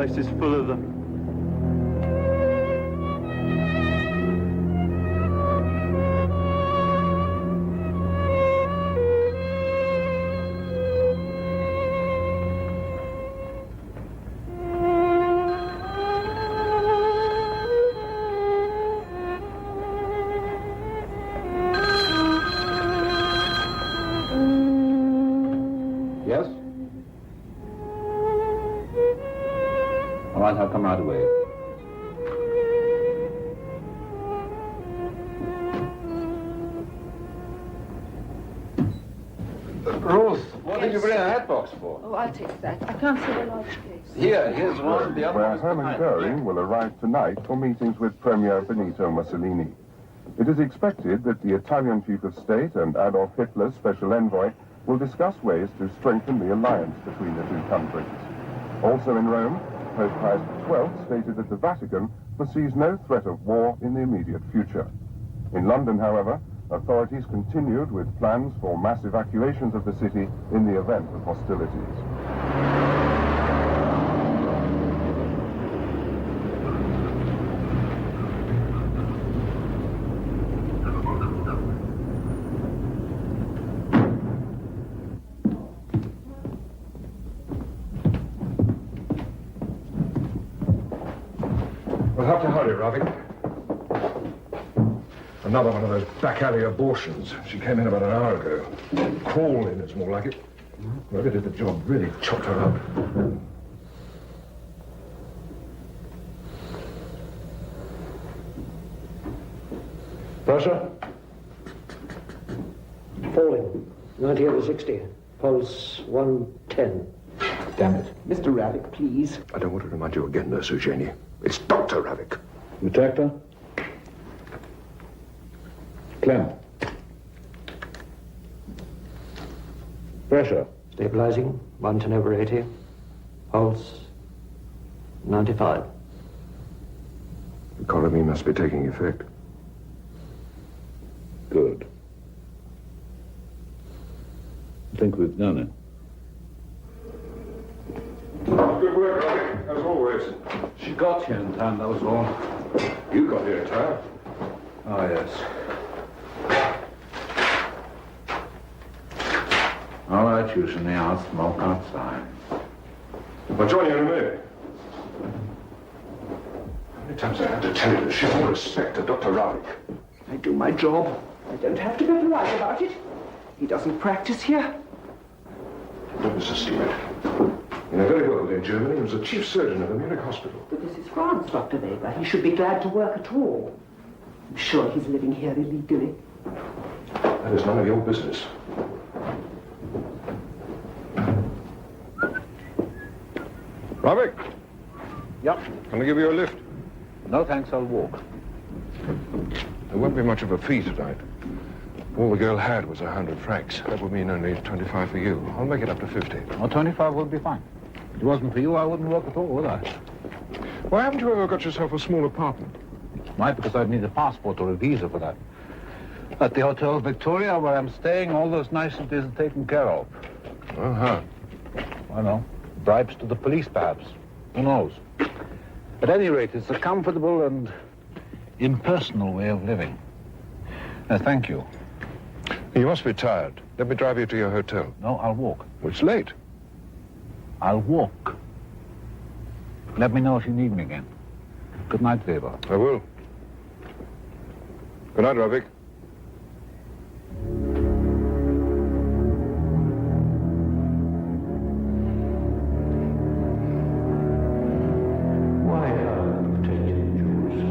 place is full of them. Yes? All right, I'll come right away. Ruth, what did you bring a hat box for? Oh, I'll take that. I can't see the large case. Here's one. The other Where one is Hermann behind. Goering will arrive tonight for meetings with Premier Benito Mussolini. It is expected that the Italian chief of state and Adolf Hitler's special envoy will discuss ways to strengthen the alliance between the two countries. Also in Rome, Pope Pius XII stated that the Vatican foresees no threat of war in the immediate future. In London, however, authorities continued with plans for mass evacuations of the city in the event of hostilities. We'll have to hurry, Ravik. Another one of those back alley abortions. She came in about an hour ago. Crawl in, it's more like it. Whoever did the job really chopped her up. Pressure? Falling. 90 over 60. Pulse 110. Damn it. Mr. Ravik, please. I don't want to remind you again, Nurse Eugenie. It's Dr. Ravik. Retractor. Clem. Pressure? Stabilizing. 110 over 80. Pulse 95. Economy must be taking effect. Good. I think we've done it. Good work, Ravik, as always. She got here in time, that was all. You got here in time. Oh, yes. All right, Eugenie, I'll smoke outside. I'll join you in a minute. How many times I have to tell you to show more respect to Dr. Ravik? I do my job. I don't have to be polite about it. He doesn't practice here. Look, Mr. Stewart. You know very well that in Germany he was the chief surgeon of the Munich hospital. But this is France, Dr. Weber. He should be glad to work at all. I'm sure he's living here illegally. That is none of your business. Ravik, Yep. can I give you a lift? No, thanks, I'll walk. There won't be much of a fee tonight. All the girl had was 100 francs. That would mean only 25 for you. I'll make it up to 50. Well, 25 would be fine. If it wasn't for you, I wouldn't work at all, would I? Why haven't you ever got yourself a small apartment? Why? Because I'd need a passport or a visa for that. At the Hotel Victoria, where I'm staying, all those niceties are taken care of. Uh-huh. I know. Bribes to the police, perhaps. Who knows? At any rate, it's a comfortable and impersonal way of living. Thank you. You must be tired. Let me drive you to your hotel. No, I'll walk. Well, it's late. I'll walk. Let me know if you need me again. Good night, Weber. I will. Good night, Ravik. Why are you taking Jews?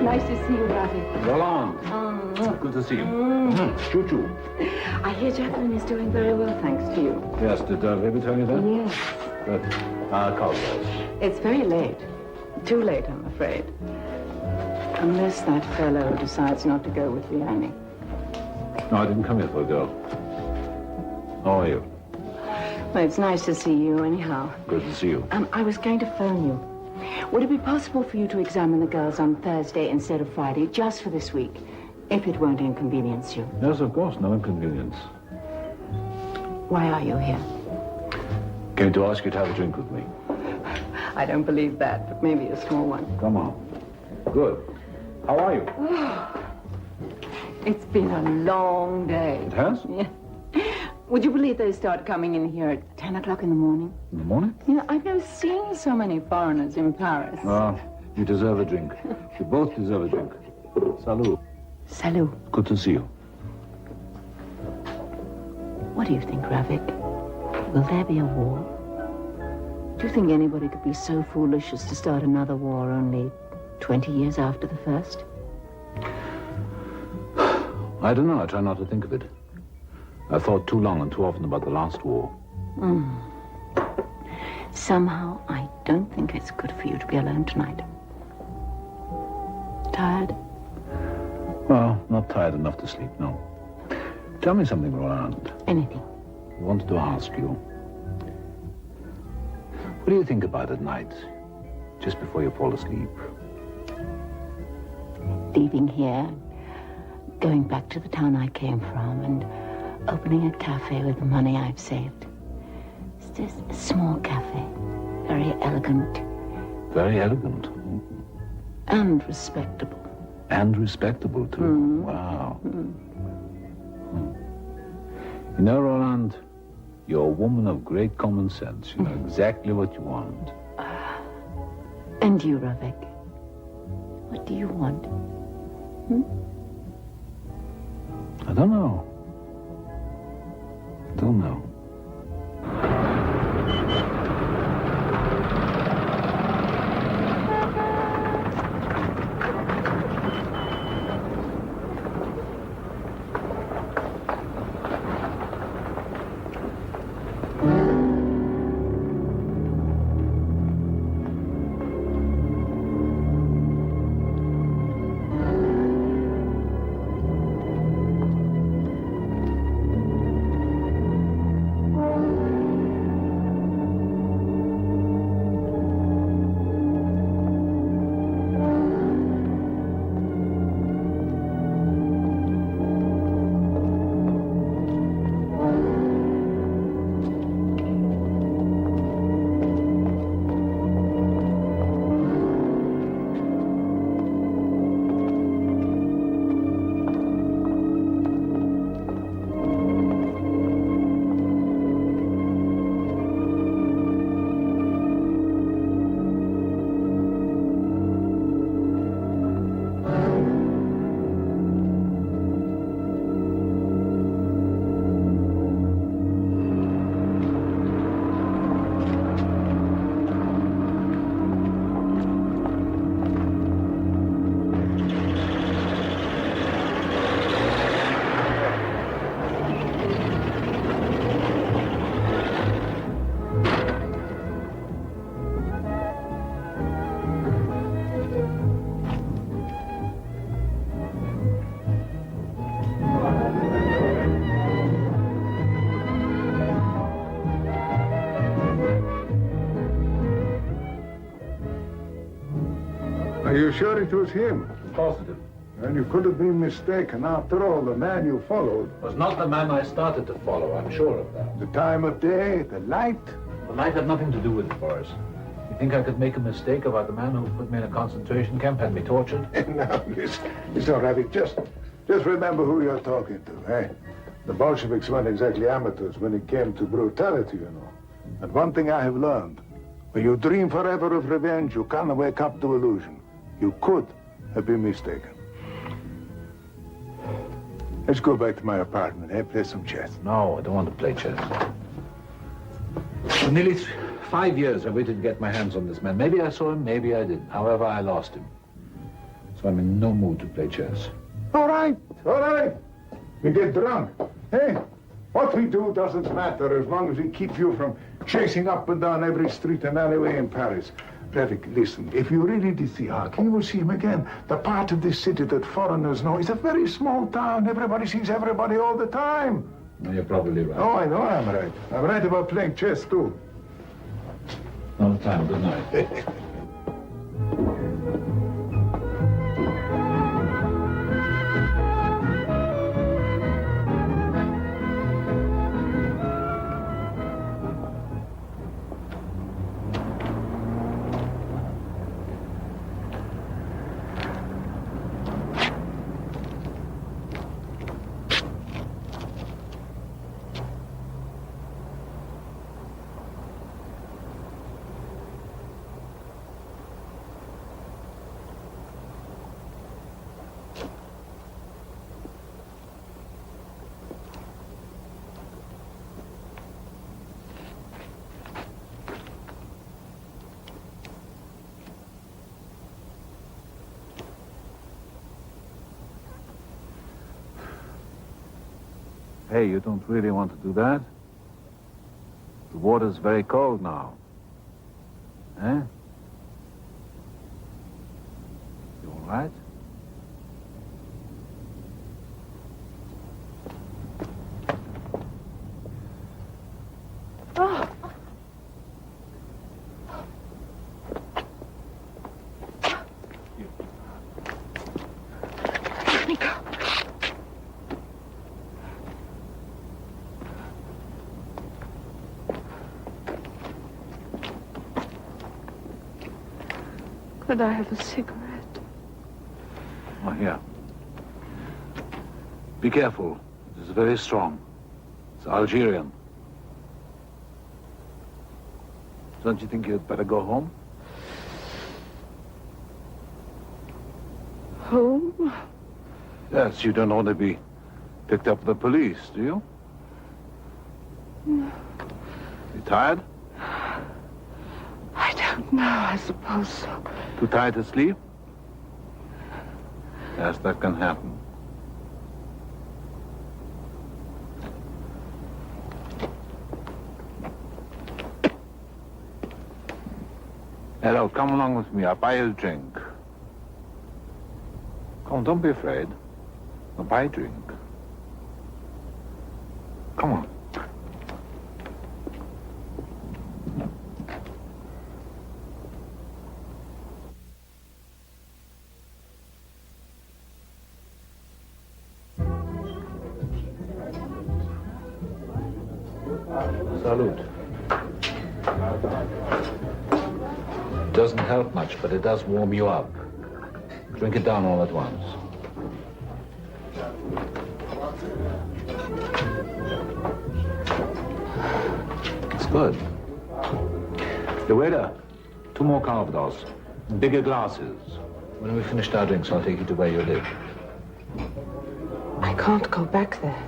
Nice to see you, Ravi. Roland. Good to see you. Choo-choo. I hear Jacqueline is doing very well, thanks to you. Yes, did Baby tell you that? Yes. Good. Call those. It's very late. Too late, I'm afraid. Unless that fellow decides not to go with Vianney. No, I didn't come here for a girl. How are you? Well, it's nice to see you, anyhow. Good to see you. I was going to phone you. Would it be possible for you to examine the girls on Thursday instead of Friday, just for this week, if it won't inconvenience you? Yes, of course, no inconvenience. Why are you here? Came to ask you to have a drink with me. I don't believe that, but maybe a small one. Come on. Good. How are you? It's been a long day. It has? Yeah. Would you believe they start coming in here at 10 o'clock in the morning? In the morning? Yeah, I've never seen so many foreigners in Paris. Ah, you deserve a drink. You both deserve a drink. Salut. Salut. Good to see you. What do you think, Ravik? Will there be a war? Do you think anybody could be so foolish as to start another war only 20 years after the first? I don't know. I try not to think of it. I thought too long and too often about the last war. Somehow, I don't think it's good for you to be alone tonight. Tired? Well, not tired enough to sleep, no. Tell me something, Roland. Anything. I wanted to ask you. What do you think about at night, just before you fall asleep? Leaving here, going back to the town I came from, and opening a cafe with the money I've saved. It's just a small cafe, very elegant. Very elegant. And respectable. And respectable, too. Wow. You know, Roland, you're a woman of great common sense. You know exactly what you want. And you, Ravik? What do you want? I don't know. Don't know. Are you sure it was him? Positive. And you could have been mistaken. After all, the man you followed, Was not the man I started to follow, I'm sure of that. the time of day, the light. The light had nothing to do with it, Boris. You think I could make a mistake about the man who put me in a concentration camp, had me tortured? Now, listen, Ravi, just remember who you're talking to, eh? The Bolsheviks weren't exactly amateurs when it came to brutality, you know. And one thing I have learned, when you dream forever of revenge, you can't wake up to illusion. You could have been mistaken. Let's go back to my apartment, eh? Play some chess. No, I don't want to play chess. For nearly 5 years I waited to get my hands on this man. Maybe I saw him, maybe I didn't. However, I lost him. so I'm in no mood to play chess. All right, all right. We get drunk. Hey, what we do doesn't matter as long as we keep you from chasing up and down every street and alleyway in Paris. Revik, listen, if you really did see Ark, you will see him again. The part of this city that foreigners know is a very small town. Everybody sees everybody all the time. No, you're probably right. Oh, I know I'm right. I'm right about playing chess, too. All the time. Good night. Hey, you don't really want to do that? The water's very cold now. Eh? You all right? Could I have a cigarette? Oh, here. Be careful. It's very strong. It's Algerian. Don't you think you'd better go home? Home? Yes, you don't want to be picked up by the police, do you? No. You tired? I don't know, I suppose so. Too tired to sleep? Yes, that can happen. Hello, come along with me. I'll buy you a drink. Come on, don't be afraid. I'll buy a drink. Come on. Salute. Doesn't help much, but it does warm you up. Drink it down all at once. It's good. The waiter, 2 more calvados. Bigger glasses. When we finish our drinks, I'll take you to where you live. I can't go back there.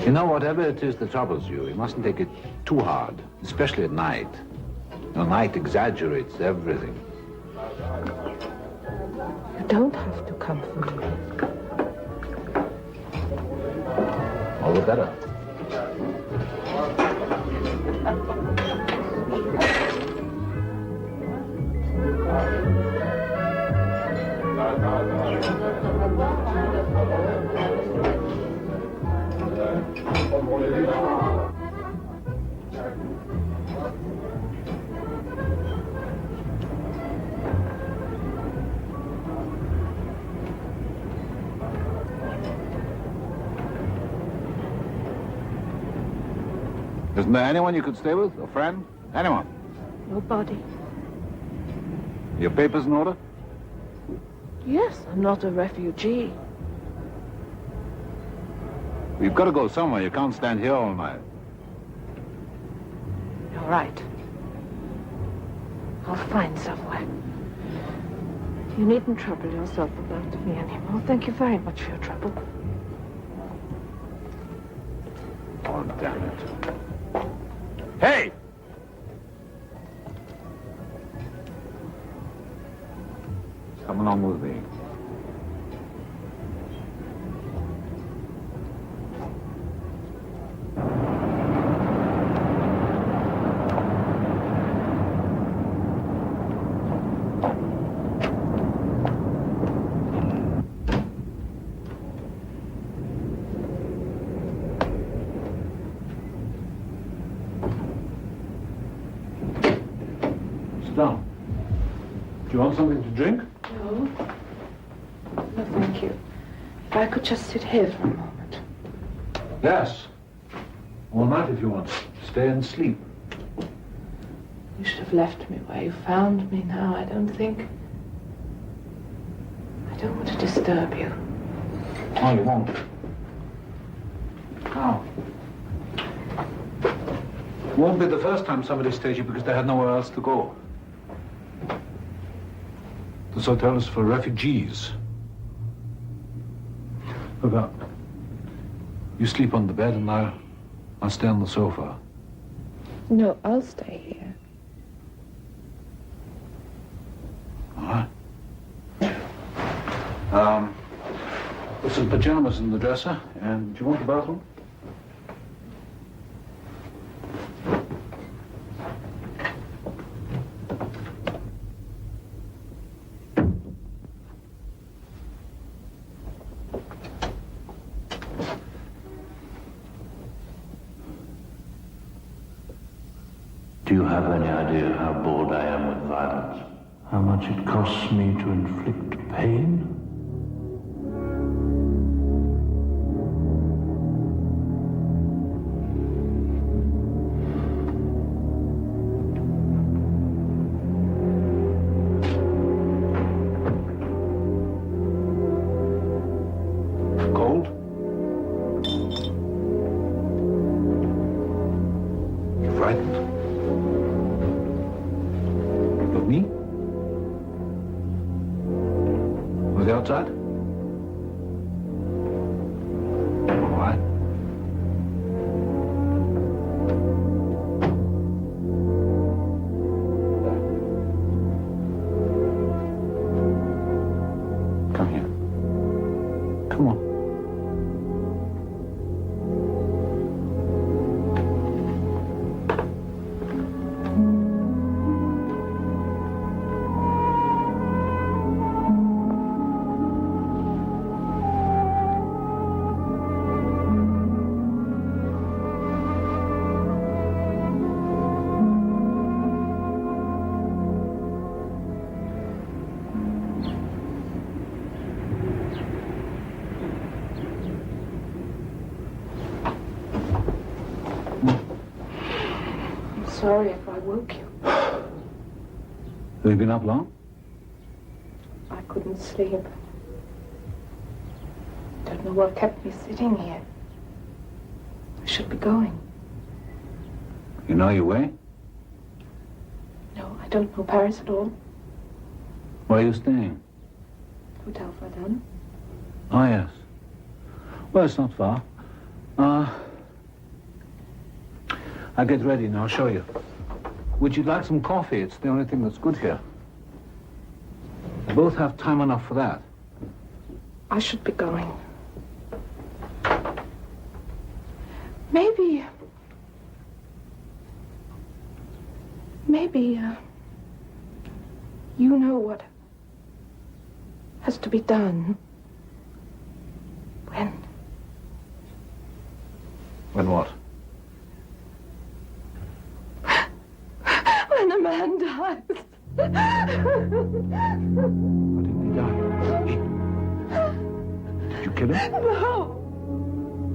You know, whatever it is that troubles you, you mustn't take it too hard, especially at night. You know, night exaggerates everything. You don't have to come for me. All the better. Isn't there anyone you could stay with? A friend? Anyone? Nobody. Your papers in order? Yes, I'm not a refugee. You've got to go somewhere. You can't stand here all night. You're right. I'll find somewhere. You needn't trouble yourself about me anymore. Thank you very much for your trouble. Oh, damn it. Hey! Come along. on with thee? Sit down. Do you want something to drink? No. No, thank you. If I could just sit here for a moment. Yes. All night if you want. Stay and sleep. You should have left me where you found me now, I don't think. I don't want to disturb you. Oh, you won't. Now. It won't be the first time somebody stayed here because they had nowhere else to go. This hotel is for refugees. Look, you sleep on the bed and I'll stay on the sofa. No, I'll stay here. All right. There's some pajamas in the dresser, and do you want the bathroom? Do you have any idea how bored I am with violence? How much it costs me to inflict pain? Cold? You frightened? Of me? Or the outside? All right. Come here. Come on. I'm sorry if I woke you. Have you been up long? I couldn't sleep. Don't know what kept me sitting here. I should be going. You know your way? No, I don't know Paris at all. Where are you staying? Hotel Verdun. Oh, yes. Well, it's not far. I'll get ready and I'll show you. Would you like some coffee? It's the only thing that's good here. We both have time enough for that. I should be going. Maybe, you know what has to be done when When what? when a man dies. How did he die? Did you kill him? No,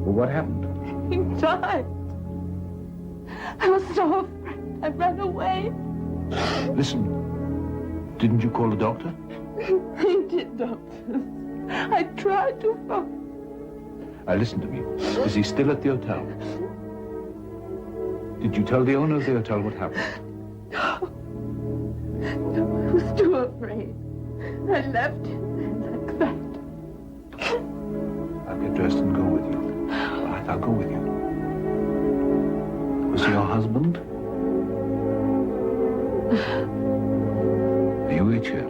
Well, what happened? he died. I was so afraid. I ran away. Listen, didn't you call the doctor? He did, doctor. I tried to phone. Listen to me. Is he still at the hotel? Did you tell the owner of the hotel what happened? No, I was too afraid. I left him like that. I'll get dressed and go with you. All right, I'll go with you. Was he your husband? Are you each here?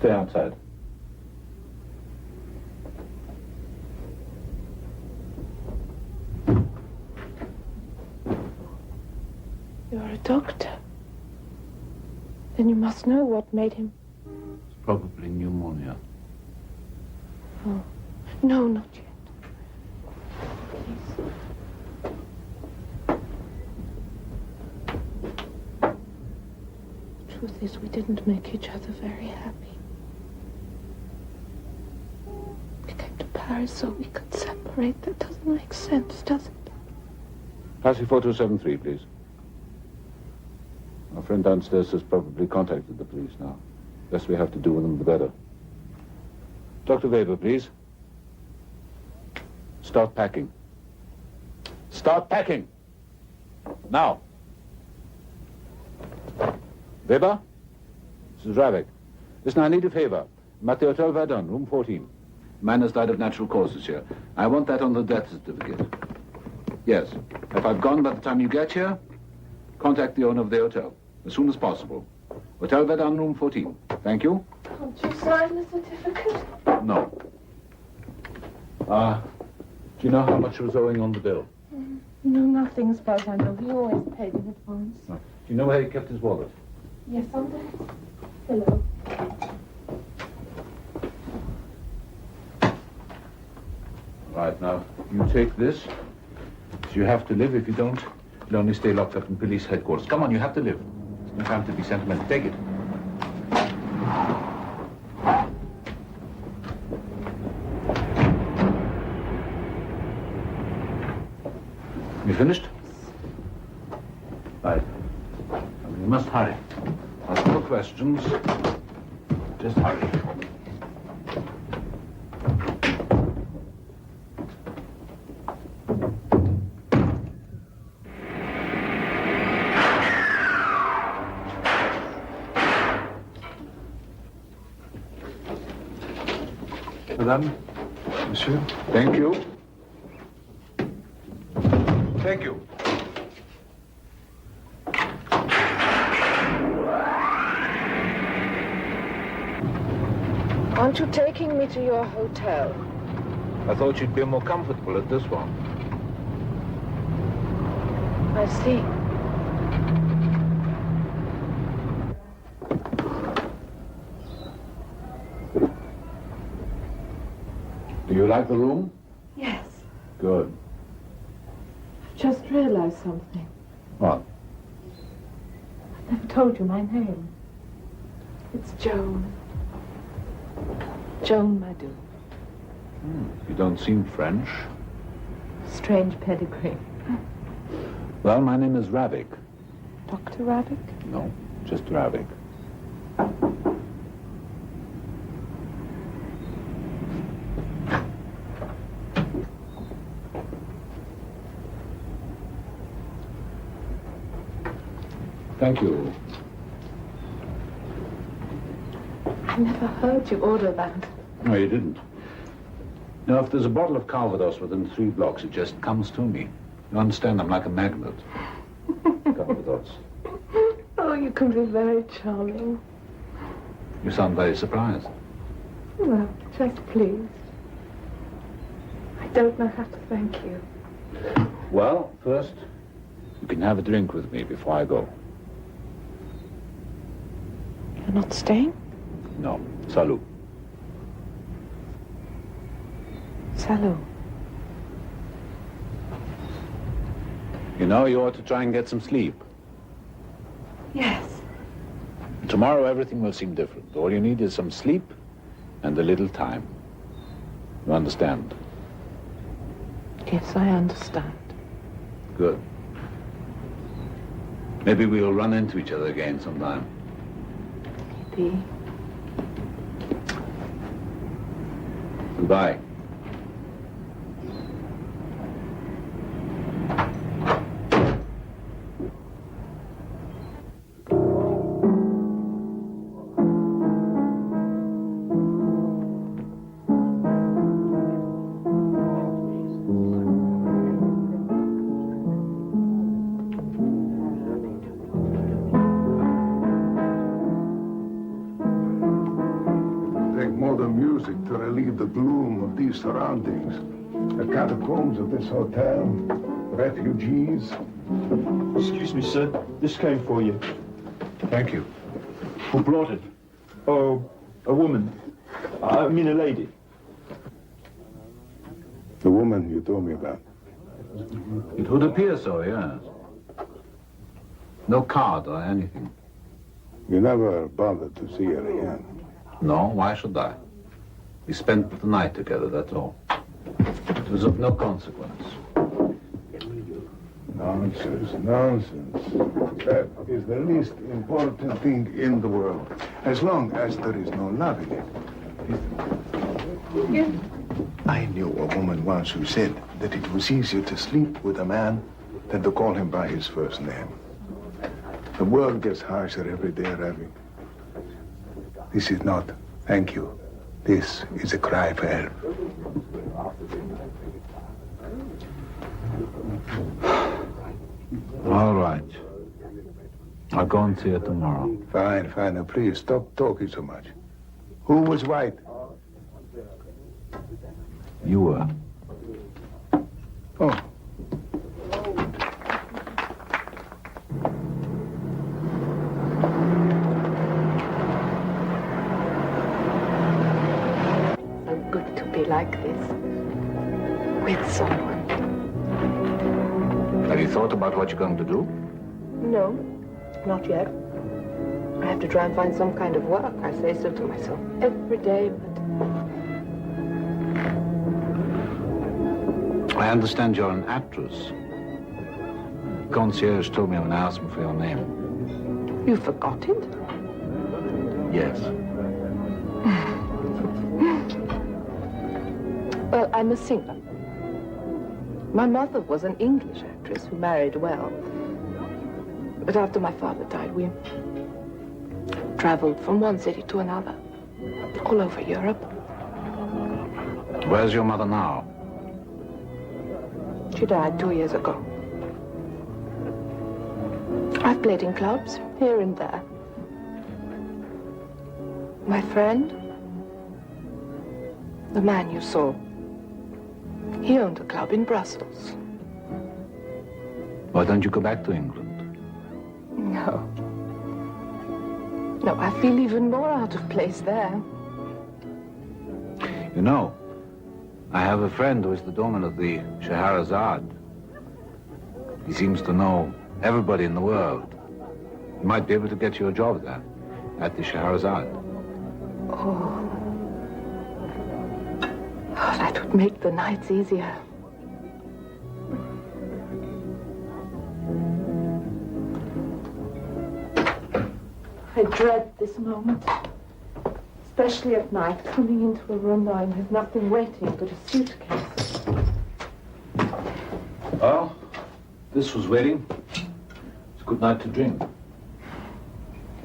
Stay outside. You're a doctor. Then you must know what made him... It's probably pneumonia. Oh, no, not yet. Please. The truth is, we didn't make each other very happy. We came to Paris so we could separate. That doesn't make sense, does it? Passy 4273, please. Our friend downstairs has probably contacted the police now. The less we have to do with them, the better. Dr. Weber, please. Start packing. Start packing! Now! Weber? This is Ravik. Listen, I need a favor. I'm at the Hotel Verdun, room 14. Man has died of natural causes here. I want that on the death certificate. Yes. If I've gone by the time you get here, contact the owner of the hotel as soon as possible. Hotel Verdun, room 14. Thank you. Can't you sign the certificate? No. Do you know how much was owing on the bill? No, nothing as far as I know. He always paid in advance. No. Do you know where he kept his wallet? Yes, on there. Hello. Right, now, you take this. You have to live. If you don't, you'll only stay locked up in police headquarters. Come on, you have to live. There's no time to be sentimental. Take it. You finished? Right. You must hurry. Ask no questions. Just hurry. Madame, monsieur. Thank you. Thank you. Aren't you taking me to your hotel? I thought you'd be more comfortable at this one. I see. Do you like the room? Yes. Good. I've just realized something. What? I never told you my name. It's Joan. Joan Madu. You don't seem French. Strange pedigree. Well, my name is Ravik. Dr. Ravik? No, just Ravik. Thank you. I never heard you order that. No, you didn't. Now, if there's a bottle of Calvados within 3 blocks, it just comes to me. You understand? I'm like a magnet. Calvados. Oh, you can be very charming. You sound very surprised. Well, just pleased. I don't know how to thank you. Well, first, you can have a drink with me before I go. You're not staying? No. Salut. Salut. You know, you ought to try and get some sleep. Yes. Tomorrow, everything will seem different. All you need is some sleep and a little time. You understand? Yes, I understand. Good. Maybe we'll run into each other again sometime. Maybe. Goodbye. modern music to relieve the gloom of these surroundings. The catacombs of this hotel, refugees. Excuse me, sir. This came for you. Thank you. Who brought it? Oh, a woman. I mean a lady. The woman you told me about. It would appear so, yes. No card or anything. You never bothered to see her again. No, why should I? We spent the night together, that's all. It was of no consequence. Nonsense, nonsense. That is the least important thing in the world, as long as there is no love in it. Yes. I knew a woman once who said that it was easier to sleep with a man than to call him by his first name. The world gets harsher every day, Ravi. This is not thank you. This is a cry for help. All right. I'll go and see her tomorrow. Fine, fine. Now, please, stop talking so much. Who was white? You were. Oh. So good to be like this. With someone. Have you thought about what you're going to do? No, not yet. I have to try and find some kind of work. I say so to myself every day, but I understand you're an actress. Concierge told me when I asked him for your name. you forgot it? Yes. Well, I'm a singer. My mother was an English actress who married well. But after my father died, we traveled from one city to another, all over Europe. Where's your mother now? She died 2 years ago. I've played in clubs, here and there. My friend, the man you saw, he owned a club in Brussels. Why don't you go back to England? No. No, I feel even more out of place there. You know, I have a friend who is the doorman of the Scheherazade. He seems to know everybody in the world. He might be able to get you a job there, at the Scheherazade. Oh, that would make the nights easier. I dread this moment, especially at night, coming into a room knowing there's nothing waiting but a suitcase. Well, this was waiting. It's a good night to drink.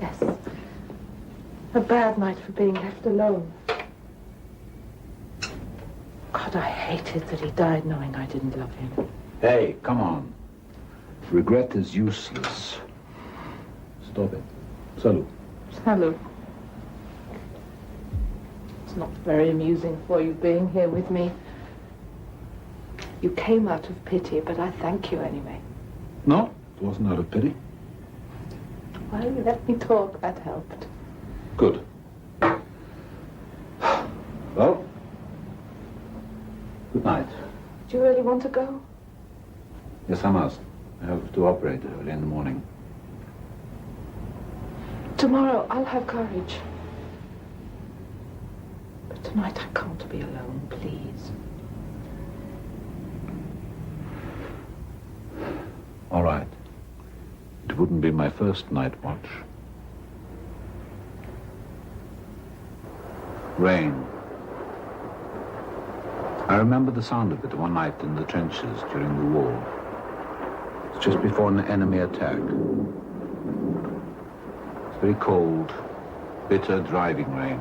Yes. A bad night for being left alone. God, I hated that he died knowing I didn't love him. Hey, come on. Regret is useless. Stop it. Salut. Salut. It's not very amusing for you being here with me. You came out of pity, but I thank you anyway. No, it wasn't out of pity. Well, you let me talk, that helped. Good. Well, good night. Do you really want to go? Yes, I must. I have to operate early in the morning. Tomorrow I'll have courage. But tonight I can't be alone, please. All right. It wouldn't be my first night watch. Rain. I remember the sound of it one night in the trenches during the war. It's just before an enemy attack. It's very cold, bitter driving rain.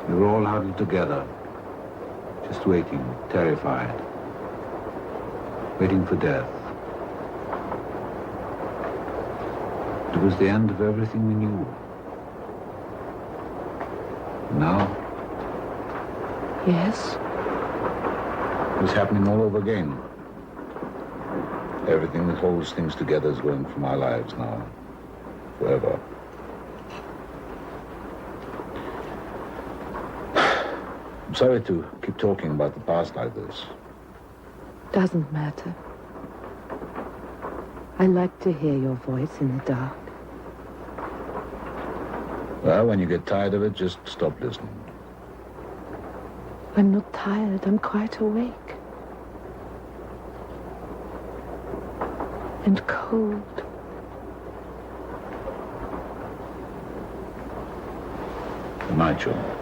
We were all huddled together, just waiting, terrified, waiting for death. It was the end of everything we knew. Now, Yes? it's happening all over again. Everything that holds things together is going from our lives now. Forever. I'm sorry to keep talking about the past like this. Doesn't matter. I like to hear your voice in the dark. Well, when you get tired of it, just stop listening. I'm not tired. I'm quite awake. And cold. Good night, Joe.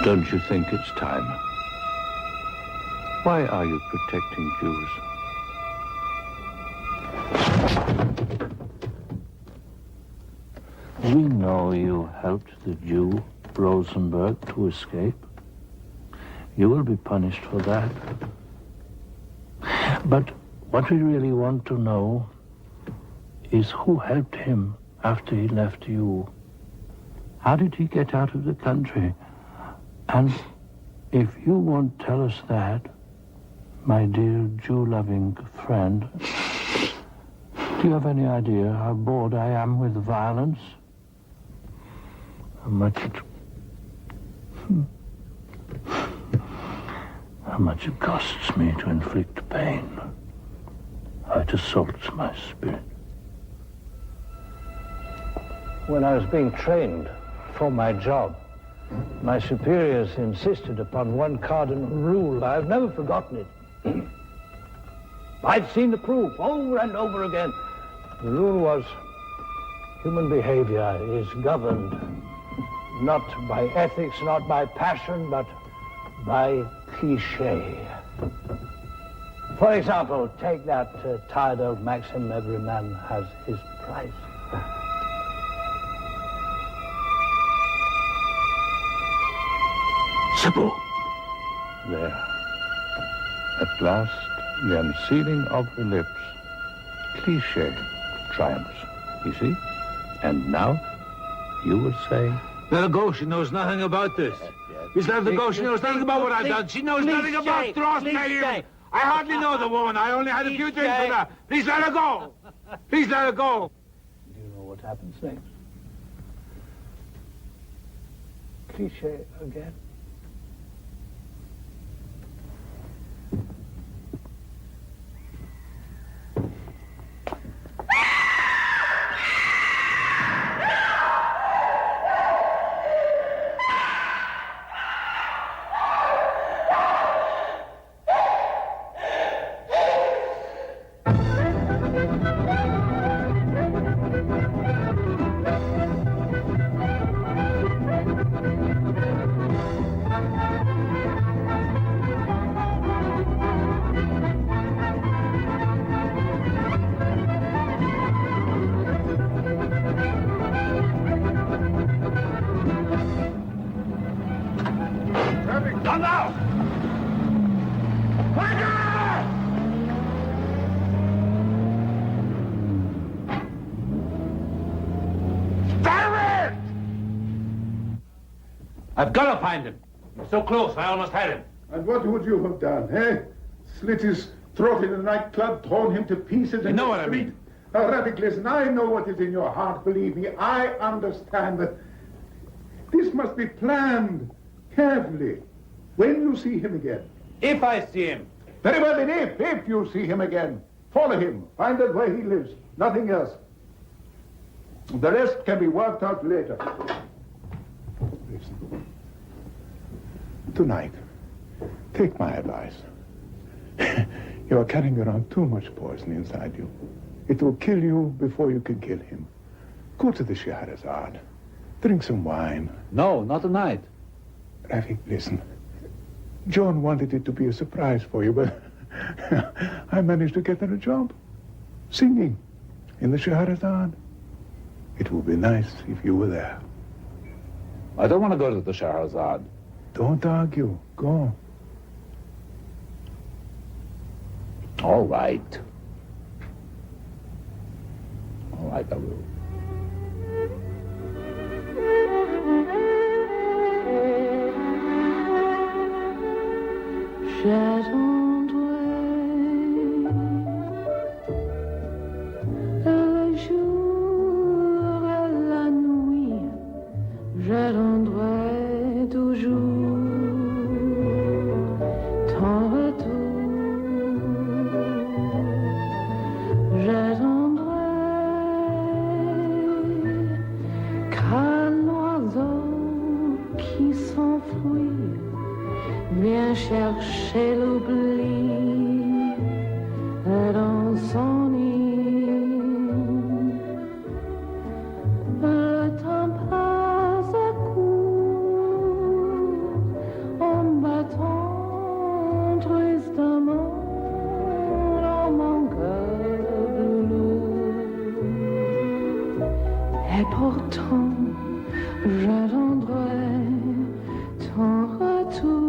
Don't you think it's time? Why are you protecting Jews? We know you helped the Jew, Rosenberg, to escape. You will be punished for that. But what we really want to know is who helped him after he left you. How did he get out of the country? And if you won't tell us that, my dear Jew-loving friend, do you have any idea how bored I am with violence? How much it costs me to inflict pain. How it assaults my spirit. When I was being trained for my job, my superiors insisted upon one cardinal rule. I've never forgotten it. I've seen the proof over and over again. The rule was human behavior is governed not by ethics, not by passion, but by cliché. For example, take that tired old maxim, every man has his price. Simple. There. At last, the unsealing of the lips. Cliché triumphs, you see? And now, you will say... Let her go. She knows nothing about this. Please let her go. She knows nothing about what I've done. She knows nothing about Drossmeyer. I hardly know the woman. I only had a few drinks with her. Please let her go. Please let her go. Do you know what happens next? Cliché again. I've got to find him. He's so close, I almost had him. And what would you have done, eh? Slit his throat in a nightclub, torn him to pieces You know what I mean. Rabbit, listen, I know what is in your heart, believe me. I understand that this must be planned carefully. When you see him again. If I see him. Very well, then if you see him again, follow him. Find out where he lives. Nothing else. The rest can be worked out later. Listen. Tonight, take my advice. You are carrying around too much poison inside you. It will kill you before you can kill him. Go to the Scheherazade. Drink some wine. No, not tonight. Rafik, listen. John wanted it to be a surprise for you, but I managed to get her a job. Singing in the Scheherazade. It would be nice if you were there. I don't want to go to the Scheherazade. Don't argue. Go. All right. All right, I will. Le jour et la nuit, j'attendrai toujours ton retour. J'attendrai qu'un oiseau qui s'enfuit vient chercher l'oubli dans son nid. Le temps passe à coup en battant tristement dans mon cœur lourd. Et pourtant, j'attendrai ton retour.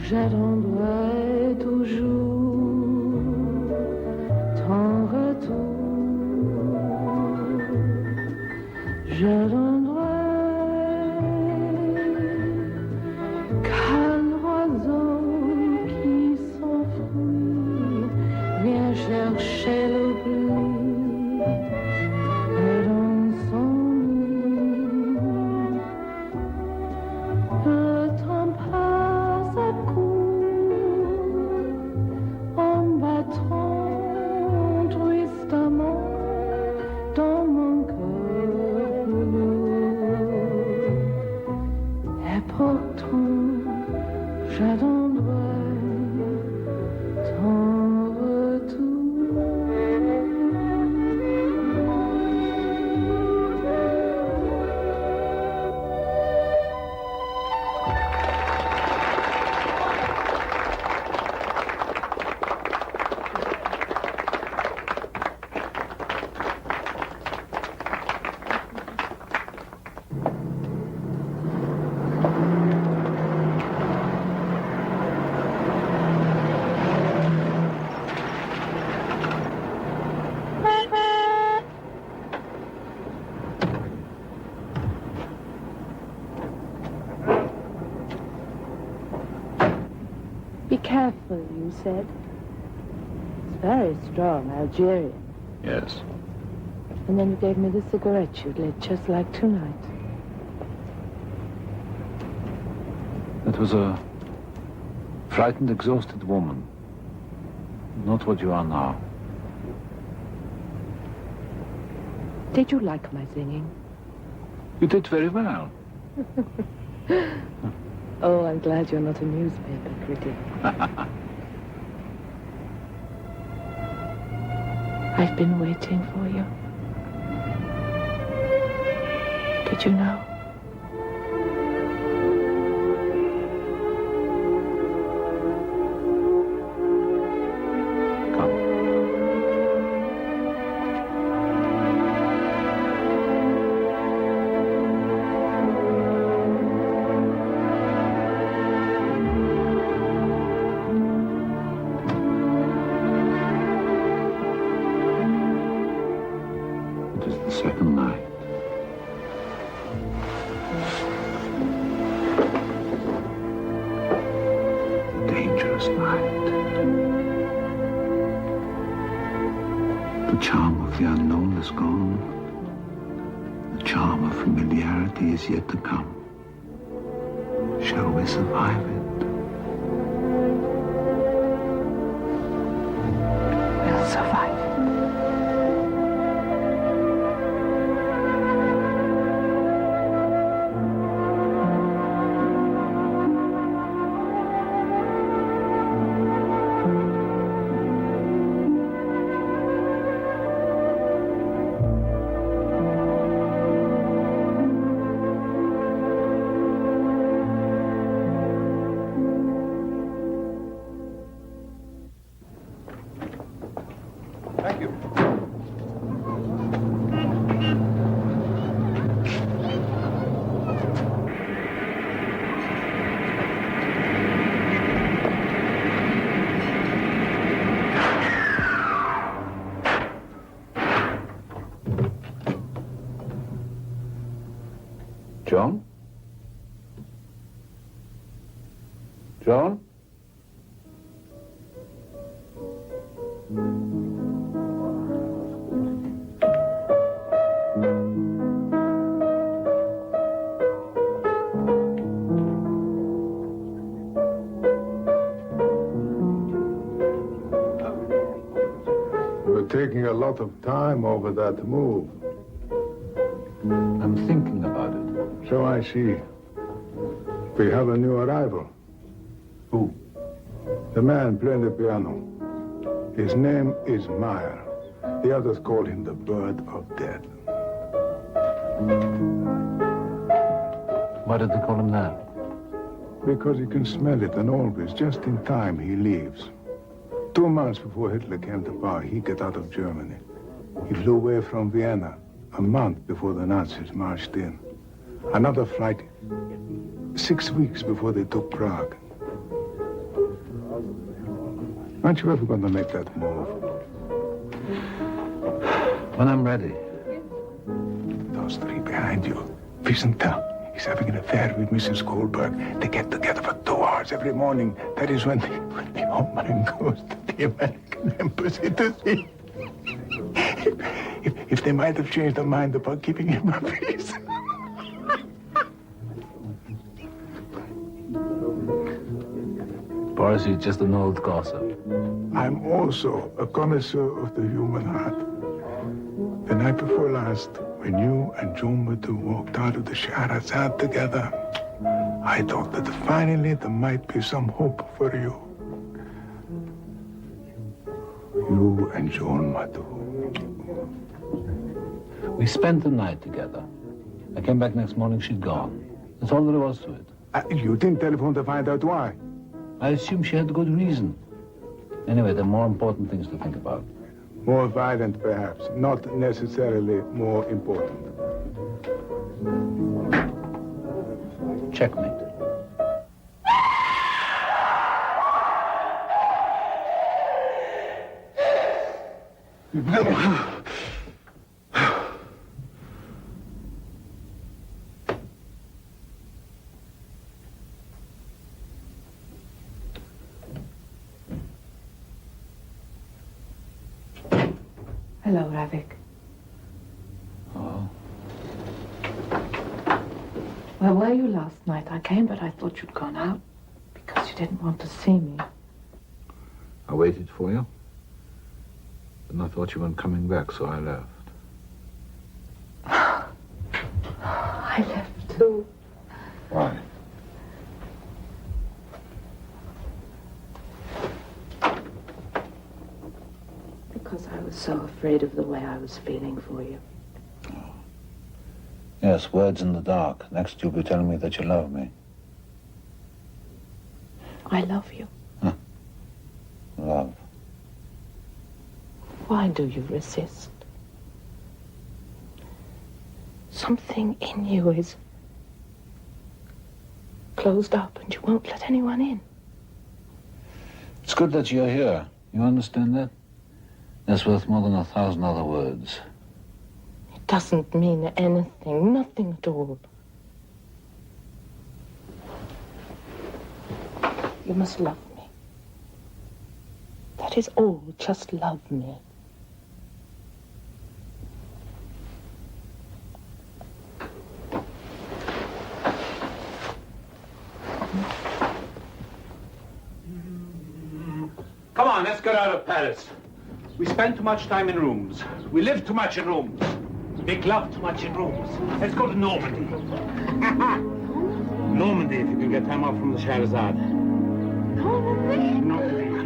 J'attendrai toujours ton retour. J'attendrai qu'un oiseau qui s'enfuit vient chercher l'oubli dans son nid. Le temps passe à coup en battant tristement dans mon cœur lourd. Et pourtant, j'attendrai ton retour. Be careful, you said. It's very strong, Algerian. Yes. And then you gave me the cigarette you'd lit just like tonight. That was a frightened, exhausted woman. Not what you are now. Did you like my singing? You did very well. Oh, I'm glad you're not a newspaper critic. I've been waiting for you. Did you know? The charm of the unknown is gone. The charm of familiarity is yet to come. Shall we survive it? We'll survive. Thank you. John? John? You're taking a lot of time over that move. I'm thinking about it. So I see. We have a new arrival. Who? The man playing the piano. His name is Meyer. The others call him the Bird of Death. Why did they call him that? Because he can smell it, and always, just in time, he leaves. 2 months before Hitler came to power, he got out of Germany. He flew away from Vienna a month before the Nazis marched in. Another flight 6 weeks before they took Prague. Aren't you ever going to make that move? When I'm ready. Those three behind you. Wiesenthal, he's having an affair with Mrs. Goldberg. They get together for 2 hours every morning. That is when the old man goes to the American embassy to see if they might have changed their mind about giving him a visa. Boris, you're just an old gossip. I'm also a connoisseur of the human heart. The night before last, when you and Joan Madu walked out of the Scheherazade together, I thought that finally there might be some hope for you. You and Joan Madu. We spent the night together. I came back next morning, she'd gone. That's all there was to it. You didn't telephone to find out why? I assume she had good reason. Anyway, there are more important things to think about. More violent, perhaps. Not necessarily more important. Checkmate. Hello, Ravik. Oh. Where were you last night? I came, but I thought you'd gone out because you didn't want to see me. I waited for you. And I thought you weren't coming back, so I left. I left too. Why? Because I was so afraid of the way I was feeling for you. Yes, words in the dark. Next you'll be telling me that you love me. I love you. Love. Why do you resist? Something in you is closed up and you won't let anyone in. It's good that you're here. You understand that? That's worth more than 1,000 other words. It doesn't mean anything, nothing at all. You must love me. That is all, just love me. let's get out of Paris. We spend too much time in rooms. We live too much in rooms. Make love too much in rooms. Let's go to Normandy. Normandy, if you can get time off from the Scheherazade. Normandy? Normandy.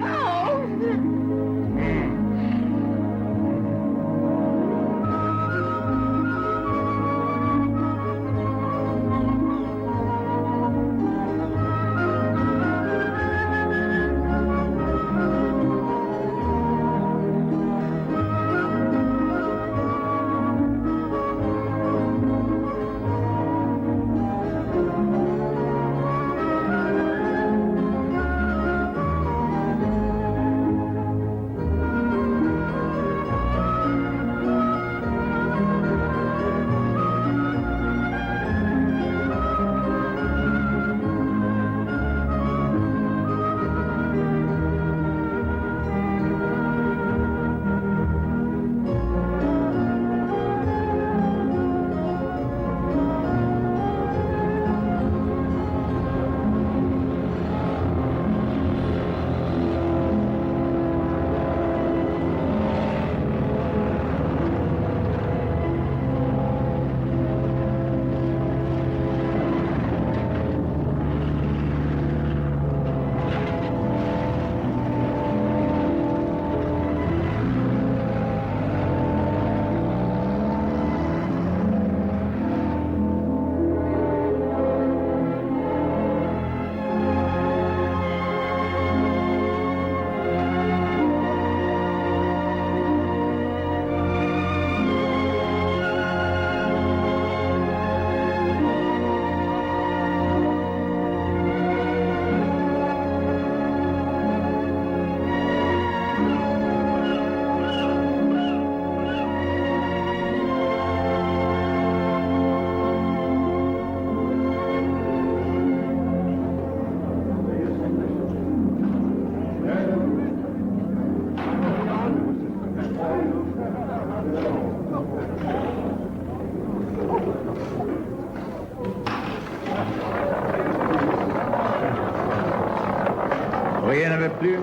Rien n'avait plus.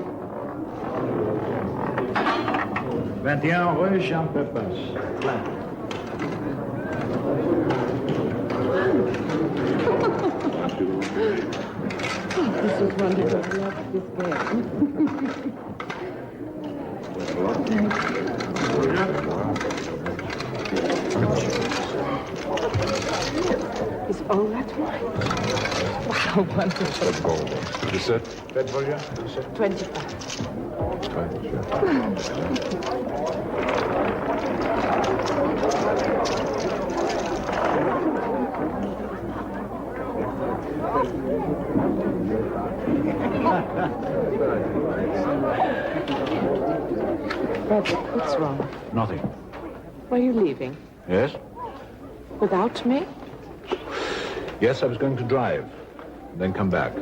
21 rue Jean-Pépas. Plein. This is wonderful. I love this Is all that right? Wow, wonderful. That's gold. Is that? Faites volume. 25. Robert, what's wrong? Nothing. Were you leaving? Yes? Without me? Yes, I was going to drive, then come back.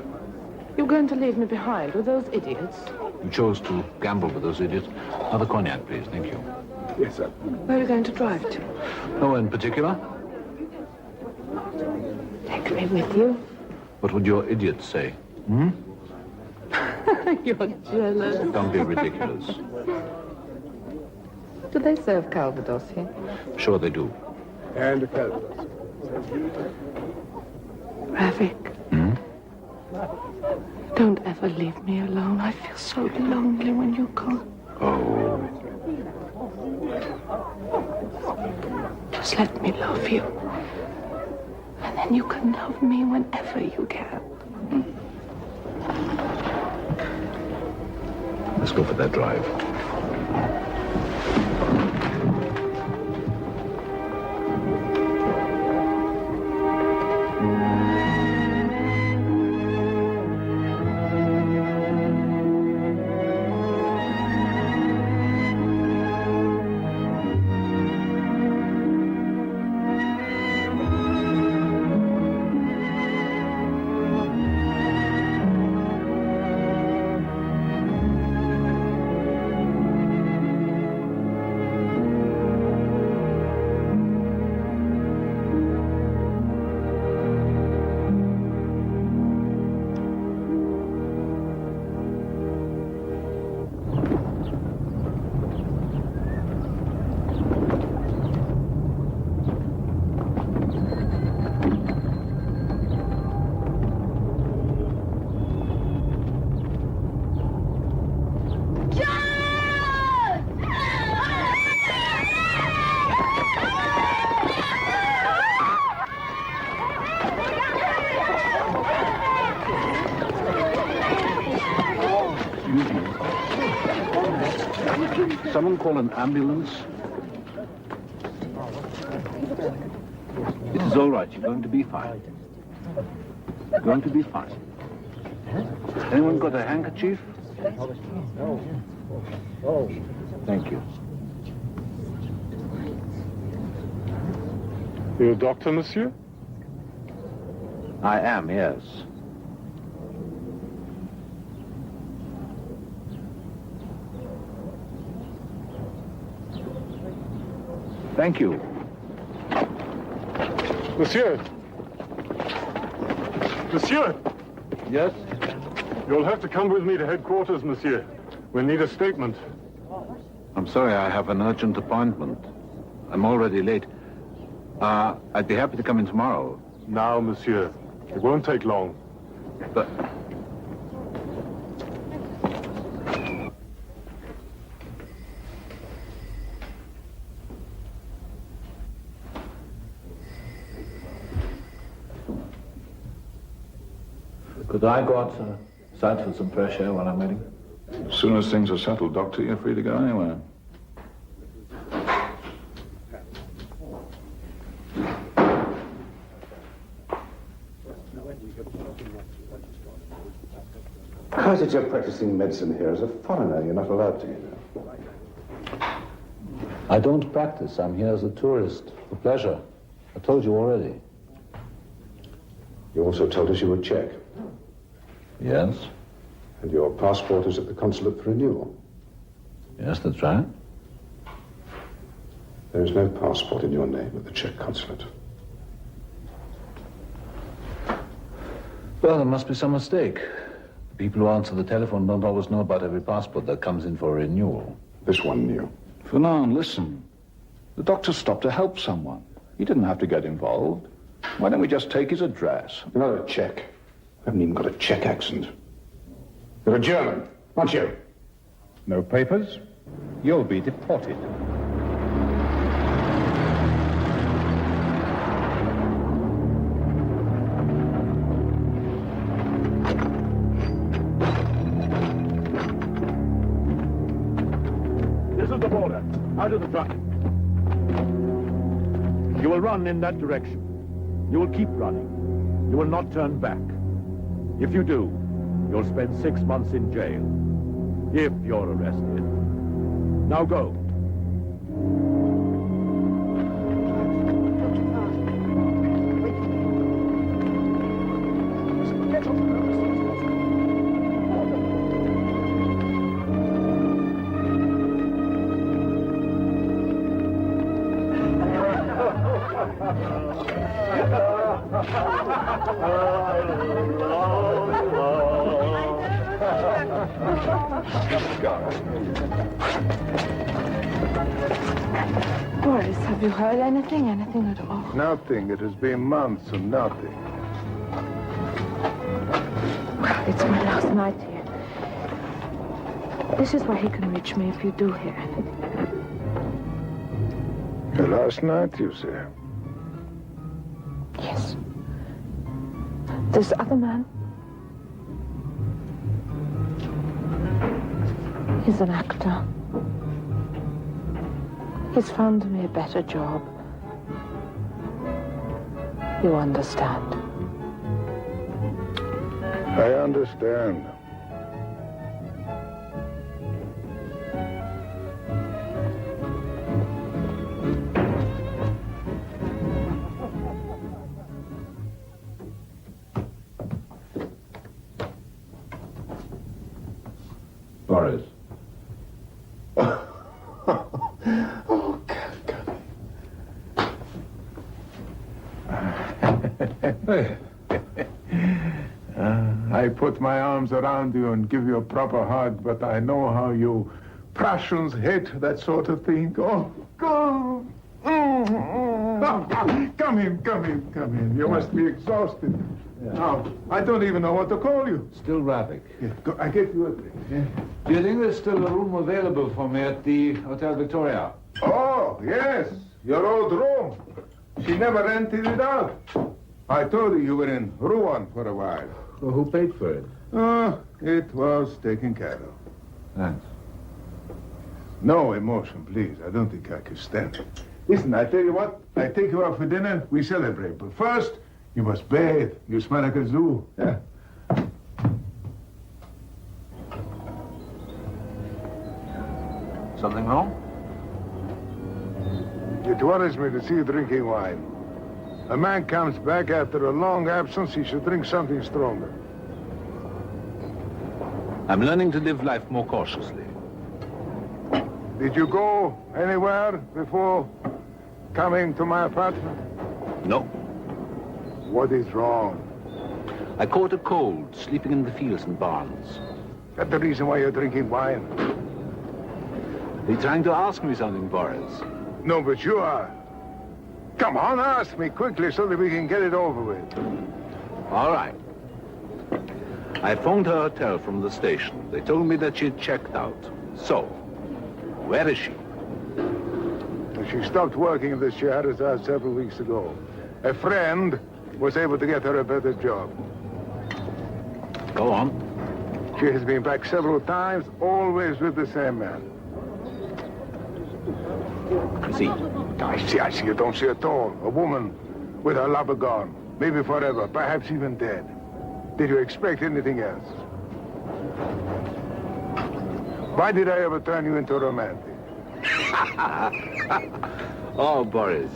You're going to leave me behind with those idiots? You chose to gamble with those idiots. Another cognac, please. Thank you. Yes, sir. Where are you going to drive to? No in particular. Take me with you. What would your idiots say? Hmm? You're jealous. Don't be ridiculous. Do they serve Calvados here? Sure they do. And the Calvados. Ravik, Hmm? don't ever leave me alone. I feel so lonely when you're gone. Oh. Just let me love you. And then you can love me whenever you can. Let's go for that drive. Someone call an ambulance. It is all right. You're going to be fine. You're going to be fine. Anyone got a handkerchief? Thank you. You're a doctor, monsieur? I am, yes. Thank you. Monsieur! Monsieur! Yes? You'll have to come with me to headquarters, monsieur. We'll need a statement. I'm sorry, I have an urgent appointment. I'm already late. I'd be happy to come in tomorrow. Now, monsieur. It won't take long. But... Could I go outside for some fresh air while I'm waiting? As soon as things are settled, Doctor, you're free to go anywhere. How is it you're practicing medicine here? As a foreigner, you're not allowed to, you know. I don't practice. I'm here as a tourist for pleasure. I told you already. You also told us you were Czech. Yes? And your passport is at the consulate for renewal. Yes, that's right. There is no passport in your name at the Czech consulate. Well, there must be some mistake. The people who answer the telephone don't always know about every passport that comes in for renewal. This one knew. Fernand, listen. The doctor stopped to help someone. He didn't have to get involved. Why don't we just take his address? You're not a Czech. I haven't even got a Czech accent. You're a German, aren't you? No papers? You'll be deported. This is the border. Out of the truck. You will run in that direction. You will keep running. You will not turn back. If you do, you'll spend 6 months in jail. If you're arrested. Now go. Boris, have you heard anything? Anything at all? Nothing. It has been months and nothing. It's my last night here. This is where he can reach me if you do hear anything. Your last night, you say? Yes. This other man, he's an actor. He's found me a better job. You understand? I understand. Boris. I put my arms around you and give you a proper hug, but I know how you Prussians hate that sort of thing. Oh, God. Come in. You must be exhausted. Yeah. Now, I don't even know what to call you. Still Ravik. Yeah, I get you a drink. Yeah. Do you think there's still a room available for me at the Hotel Victoria? Oh, yes, your old room. She never rented it out. I told her you were in Rouen for a while. Well, who paid for it? Oh, it was taken care of. Thanks. No emotion, please. I don't think I could stand it. Listen, I tell you what. I take you out for dinner. We celebrate. But first, you must bathe. You smell like a zoo. Yeah? Something wrong? It worries me to see you drinking wine. A man comes back after a long absence, he should drink something stronger. I'm learning to live life more cautiously. Did you go anywhere before coming to my apartment? No. What is wrong? I caught a cold, sleeping in the fields and barns. That's the reason why you're drinking wine. Are you trying to ask me something, Boris? No, but you are. Come on, ask me quickly so that we can get it over with. All right. I phoned her hotel from the station. They told me that she had checked out. So, where is she? She stopped working in the Scheherazade several weeks ago. A friend was able to get her a better job. Go on. She has been back several times, always with the same man. See? I see. You don't see at all. A woman with her lover gone. Maybe forever, perhaps even dead. Did you expect anything else? Why did I ever turn you into a romantic? Oh, Boris.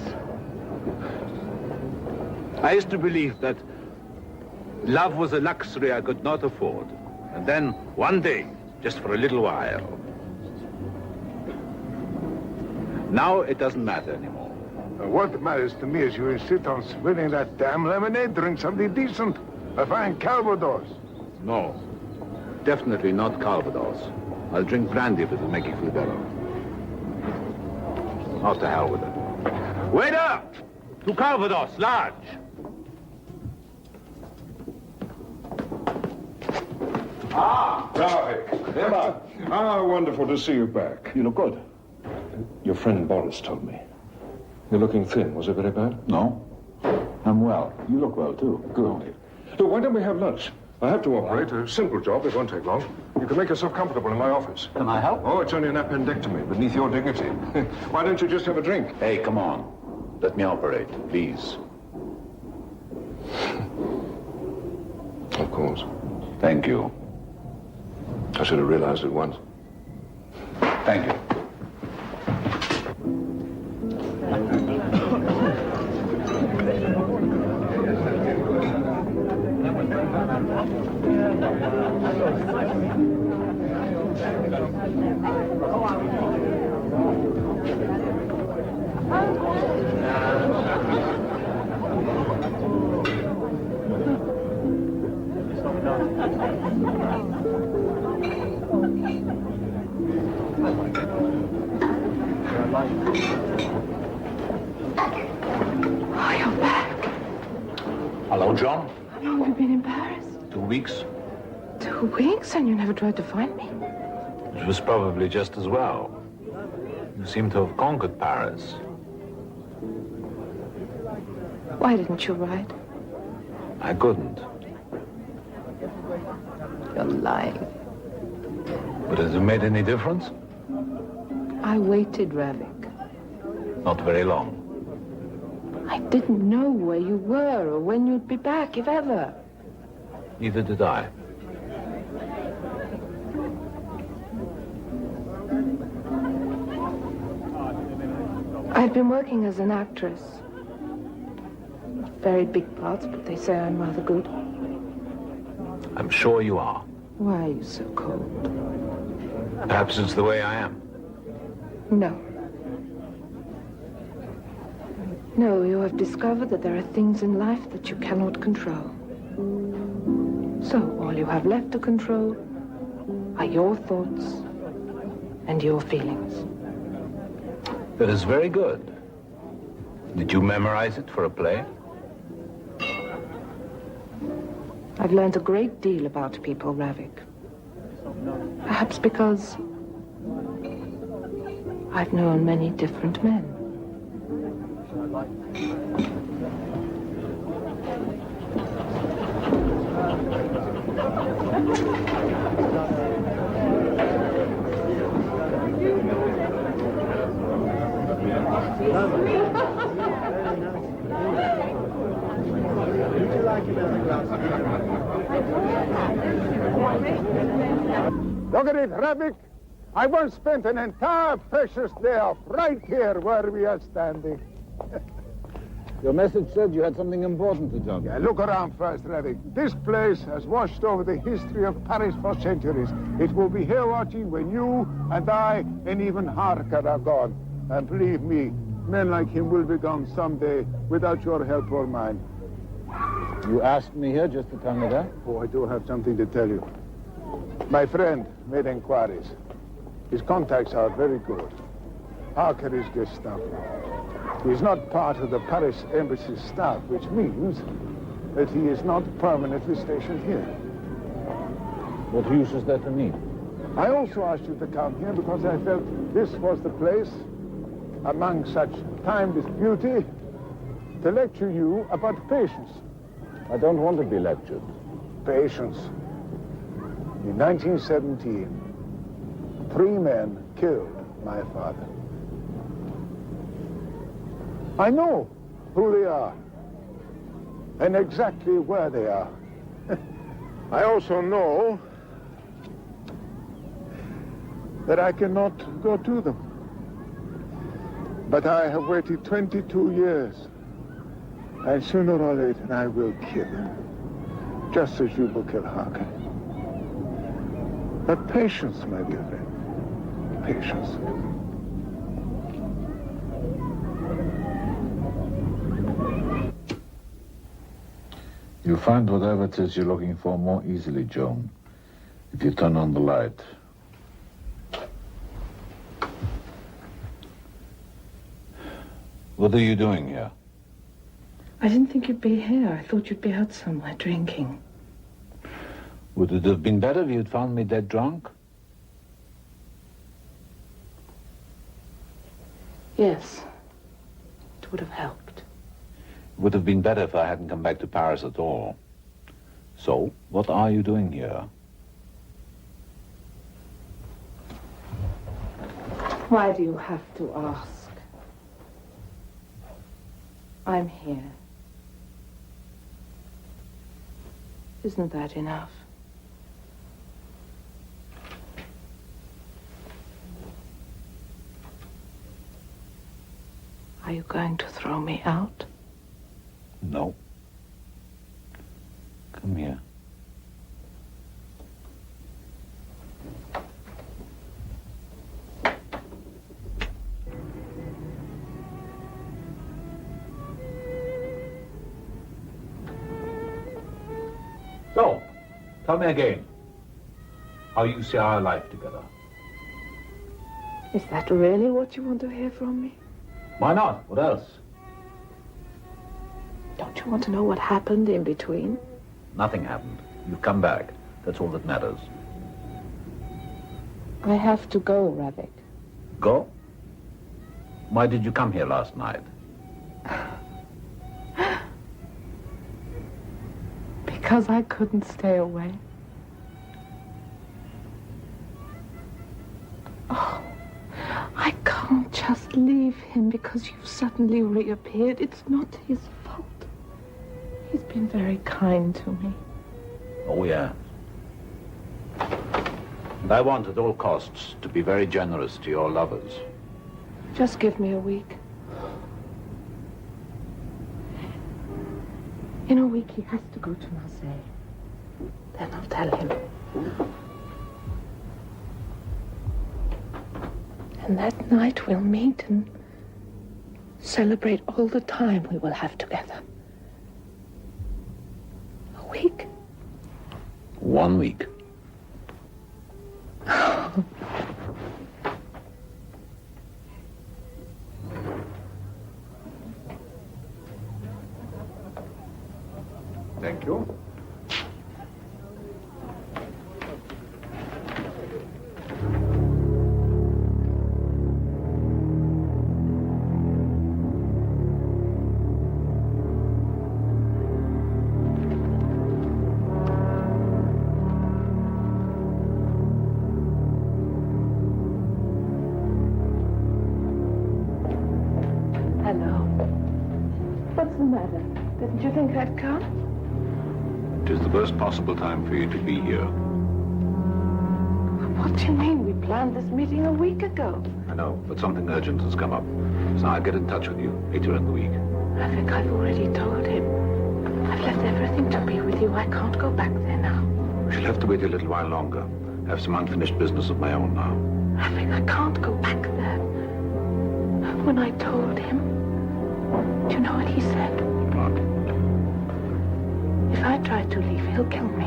I used to believe that love was a luxury I could not afford. And then, one day, just for a little while. Now it doesn't matter anymore. What matters to me is you insist on spilling that damn lemonade. Drink something decent. A fine Calvados. No. Definitely not Calvados. I'll drink brandy if it'll make you feel better. Out to hell with it. Waiter! 2 Calvados, large. Ravi. Emma. Wonderful to see you back. You look good. Your friend Boris told me. You're looking thin. Was it very bad? No. I'm well. You look well, too. Good. Look, why don't we have lunch? I have to operate. A simple job. It won't take long. You can make yourself comfortable in my office. Can I help? Oh, it's only an appendectomy, beneath your dignity. Why don't you just have a drink? Hey, come on. Let me operate, please. Of course. Thank you. I should have realized at once. Thank you. Oh, you're back. Hello, John. How long have you been in Paris? 2 weeks. 2 weeks, and you never tried to find me? It was probably just as well. You seem to have conquered Paris. Why didn't you write? I couldn't. You're lying. But has it made any difference? I waited, Ravik. Not very long. I didn't know where you were or when you'd be back, if ever. Neither did I. I've been working as an actress. Not very big parts, but they say I'm rather good. I'm sure you are. Why are you so cold? Perhaps it's the way I am. No. No, you have discovered that there are things in life that you cannot control. So all you have left to control are your thoughts and your feelings. That is very good. Did you memorize it for a play? I've learned a great deal about people, Ravik. Perhaps because I've known many different men. Look at it, Rabbit. I once spent an entire precious day off right here where we are standing. Your message said you had something important to tell me. Yeah, look around first, Rabbit. This place has washed over the history of Paris for centuries. It will be here watching when you and I and even Harker are gone. And believe me, men like him will be gone someday without your help or mine. You asked me here just to tell me that? Oh, I do have something to tell you. My friend made inquiries. His contacts are very good. Harker is Gestapo. He is not part of the Paris embassy staff, which means that he is not permanently stationed here. What use is that to me? I also asked you to come here because I felt this was the place, among such timeless beauty, to lecture you about patience. I don't want to be lectured. Patience. In 1917, 3 men killed my father. I know who they are and exactly where they are. I also know that I cannot go to them. But I have waited 22 years, and sooner or later I will kill them, just as you will kill Harker. But patience, my dear friend, patience. You'll find whatever it is you're looking for more easily, Joan, if you turn on the light. What are you doing here? I didn't think you'd be here. I thought you'd be out somewhere drinking. Would it have been better if you'd found me dead drunk? Yes. It would have helped. It would have been better if I hadn't come back to Paris at all. So, what are you doing here? Why do you have to ask? I'm here. Isn't that enough? Are you going to throw me out? No. Come here. So, tell me again, how you see our life together. Is that really what you want to hear from me? Why not? What else? Don't you want to know what happened in between? Nothing happened. You've come back. That's all that matters. I have to go, Ravik. Go? Why did you come here last night? Because I couldn't stay away. Oh, I can't just leave him because you've suddenly reappeared. It's not his fault. He's been very kind to me. Oh, yeah. And I want at all costs to be very generous to your lovers. Just give me a week. In a week, he has to go to Marseille. Then I'll tell him. And that night we'll meet and celebrate all the time we will have together. A week? 1 week. Thank you. Hello. What's the matter? Didn't you think I'd come? It is the worst possible time for you to be here. What do you mean? We planned this meeting a week ago. I know, but something urgent has come up. So I'll get in touch with you later in the week. I think I've already told him. I've left everything to be with you. I can't go back there now. I shall have to wait a little while longer. I have some unfinished business of my own now. I think I can't go back there. When I told him, do you know what he said? What? If I try to leave, he'll kill me.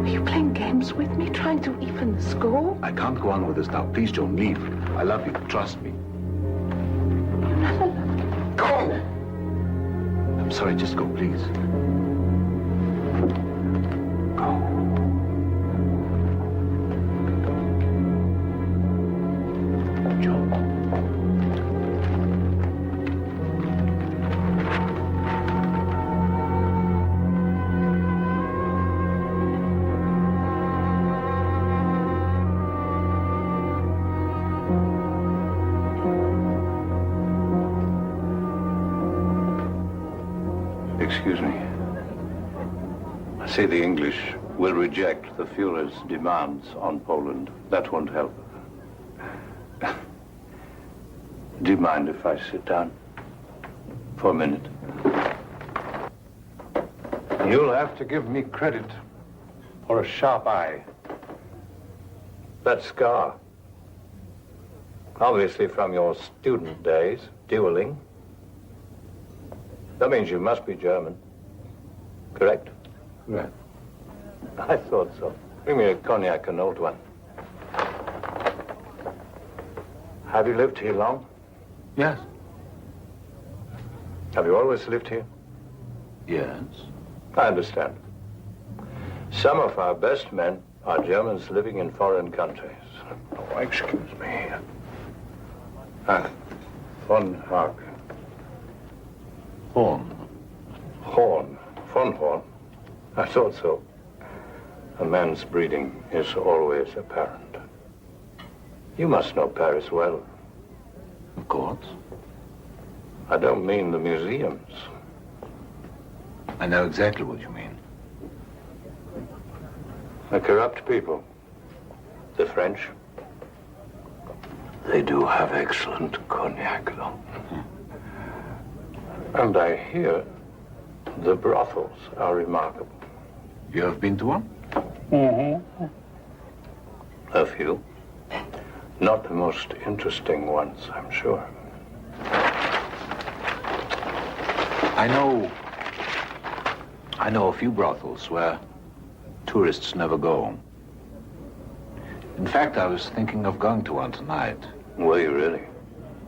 Are you playing games with me, trying to even the score? I can't go on with this now. Please, Joan, leave. I love you. Trust me. You never loved me. Go! I'm sorry, just go, please. Excuse me. I say the English will reject the Führer's demands on Poland. That won't help. Do you mind if I sit down for a minute? You'll have to give me credit for a sharp eye. That scar, obviously from your student days, dueling. That means you must be German, correct? Right. I thought so. Bring me a cognac, an old one. Have you lived here long? Yes. Have you always lived here? Yes. I understand. Some of our best men are Germans living in foreign countries. Oh, excuse me. Von Horn. Von Horn. I thought so. A man's breeding is always apparent. You must know Paris well. Of course. I don't mean the museums. I know exactly what you mean. The corrupt people. The French. They do have excellent cognac, though. And I hear the brothels are remarkable. You have been to one? Mm-hmm. A few. Not the most interesting ones, I'm sure. I know a few brothels where tourists never go. In fact, I was thinking of going to one tonight. Were you really?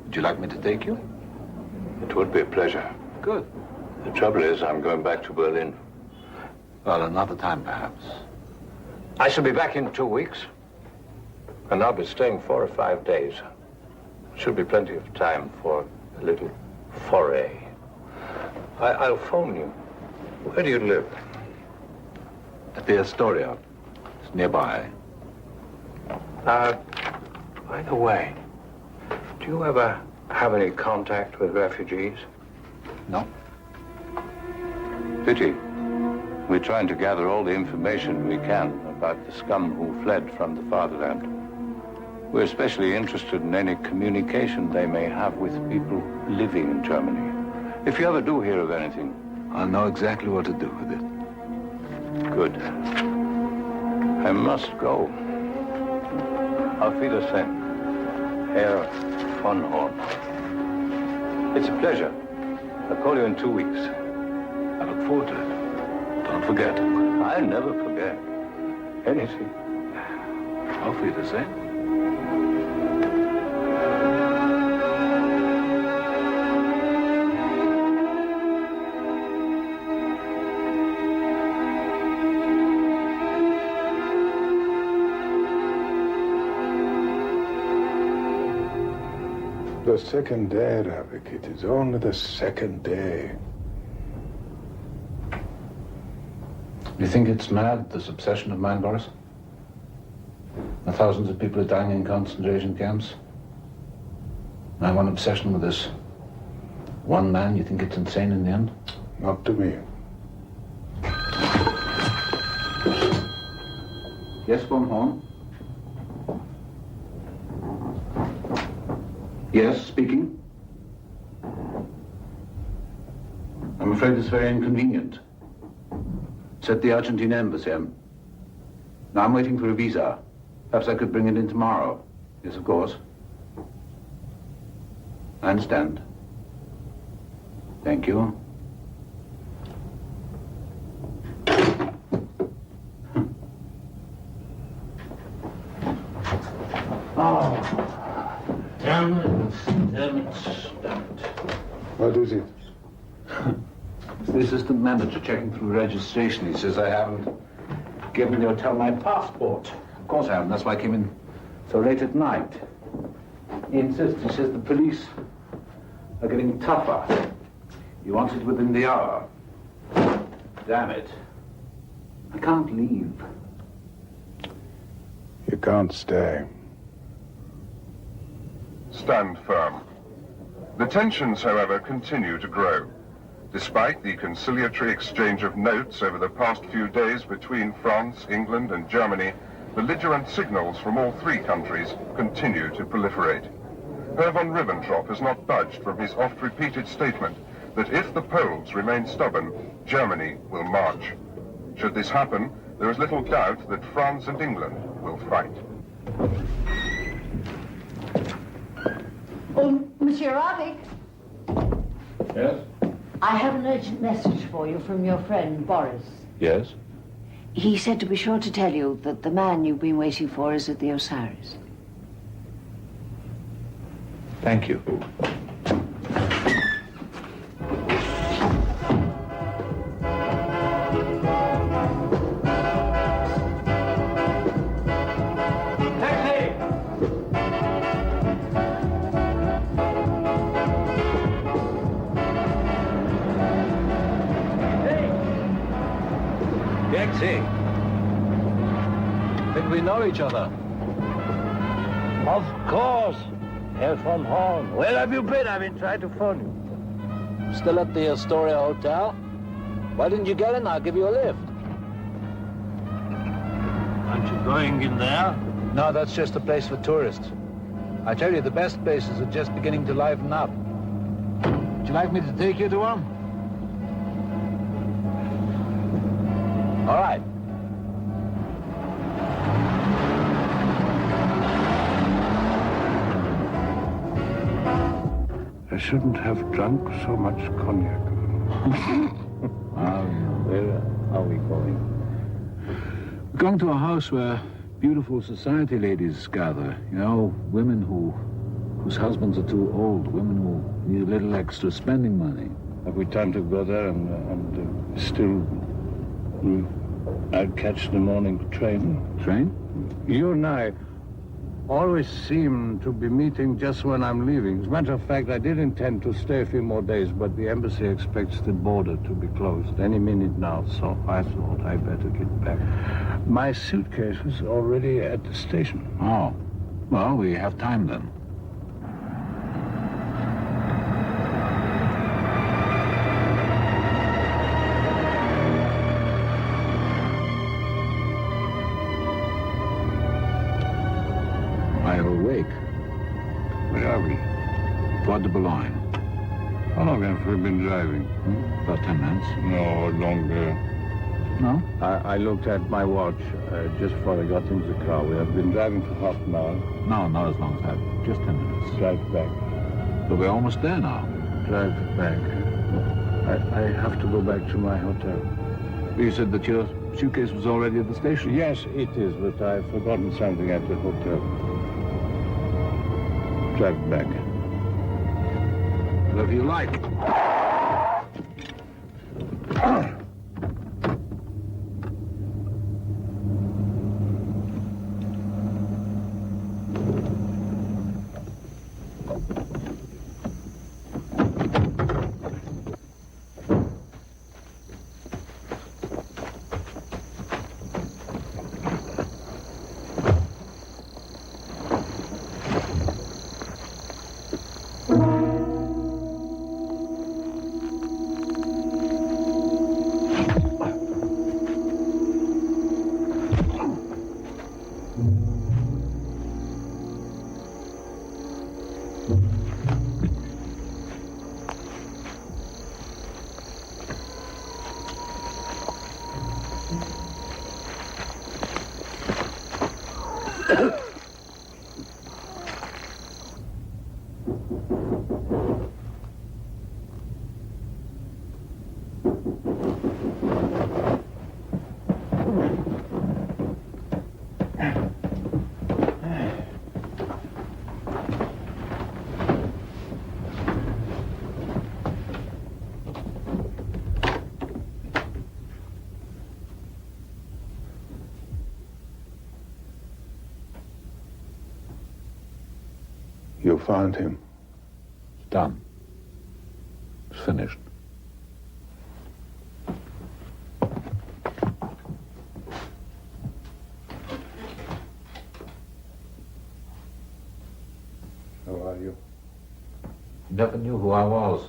Would you like me to take you? It would be a pleasure. Good. The trouble is, I'm going back to Berlin. Well, another time, perhaps. I shall be back in 2 weeks. And I'll be staying 4 or 5 days. Should be plenty of time for a little foray. I'll phone you. Where do you live? At the Astoria. It's nearby. By the way, do you ever have any contact with refugees? No. Pity. We're trying to gather all the information we can about the scum who fled from the fatherland. We're especially interested in any communication they may have with people living in Germany. If you ever do hear of anything, I'll know exactly what to do with it. Good. I must go. Auf Wiedersehen, Herr von Horn. It's a pleasure. I'll call you in 2 weeks. I look forward to it. Don't forget. I'll never forget anything. Auf Wiedersehen. The second day, Ravik. It is only the second day. You think it's mad, this obsession of mine, Boris? The thousands of people are dying in concentration camps. I have one obsession with this one man. You think it's insane in the end? Not to me. Yes, von Horn? Yes, speaking. I'm afraid it's very inconvenient. It's at the Argentine embassy. Now I'm waiting for a visa. Perhaps I could bring it in tomorrow. Yes, of course. I understand. Thank you. Oh, damn it, damn it, damn it. What is it? It's the assistant manager checking through registration. He says I haven't given the hotel my passport. Of course I haven't. That's why I came in so late at night. He insists. He says the police are getting tougher. He wants it within the hour. Damn it. I can't leave. You can't stay. Stand firm. The tensions, however, continue to grow. Despite the conciliatory exchange of notes over the past few days between France, England, and Germany, belligerent signals from all three countries continue to proliferate. Herr von Ribbentrop has not budged from his oft-repeated statement that if the Poles remain stubborn, Germany will march. Should this happen, there is little doubt that France and England will fight. Oh, Monsieur Ravik. Yes? I have an urgent message for you from your friend, Boris. Yes? He said to be sure to tell you that the man you've been waiting for is at the Osiris. Thank you. Taxi. Think we know each other? Of course. Herr von Horn. Where have you been? I've been trying to phone you. Still at the Astoria Hotel? Why didn't you get in? I'll give you a lift. Aren't you going in there? No, that's just a place for tourists. I tell you, the best places are just beginning to liven up. Would you like me to take you to one? All right. I shouldn't have drunk so much cognac. Where are we going? We're going to a house where beautiful society ladies gather. You know, women whose husbands are too old, women who need a little extra spending money. Have we time to go there and still... I'd catch the morning train. Train? You and I always seem to be meeting just when I'm leaving. As a matter of fact, I did intend to stay a few more days, but the embassy expects the border to be closed any minute now, so I thought I'd better get back. My suitcase is already at the station. Oh. Well, we have time then. Where are we? Port de Boulogne. How long have we been driving? About 10 minutes. No, longer. No? I looked at my watch just before I got into the car. We have been driving for half an hour. No, not as long as that. Just 10 minutes. Drive back. But we're almost there now. Drive back. I have to go back to my hotel. You said that your suitcase was already at the station. Yes, it is, but I've forgotten something at the hotel. Drive back. Whatever you like. You found him. It's done. It's finished. How are you? You never knew who I was.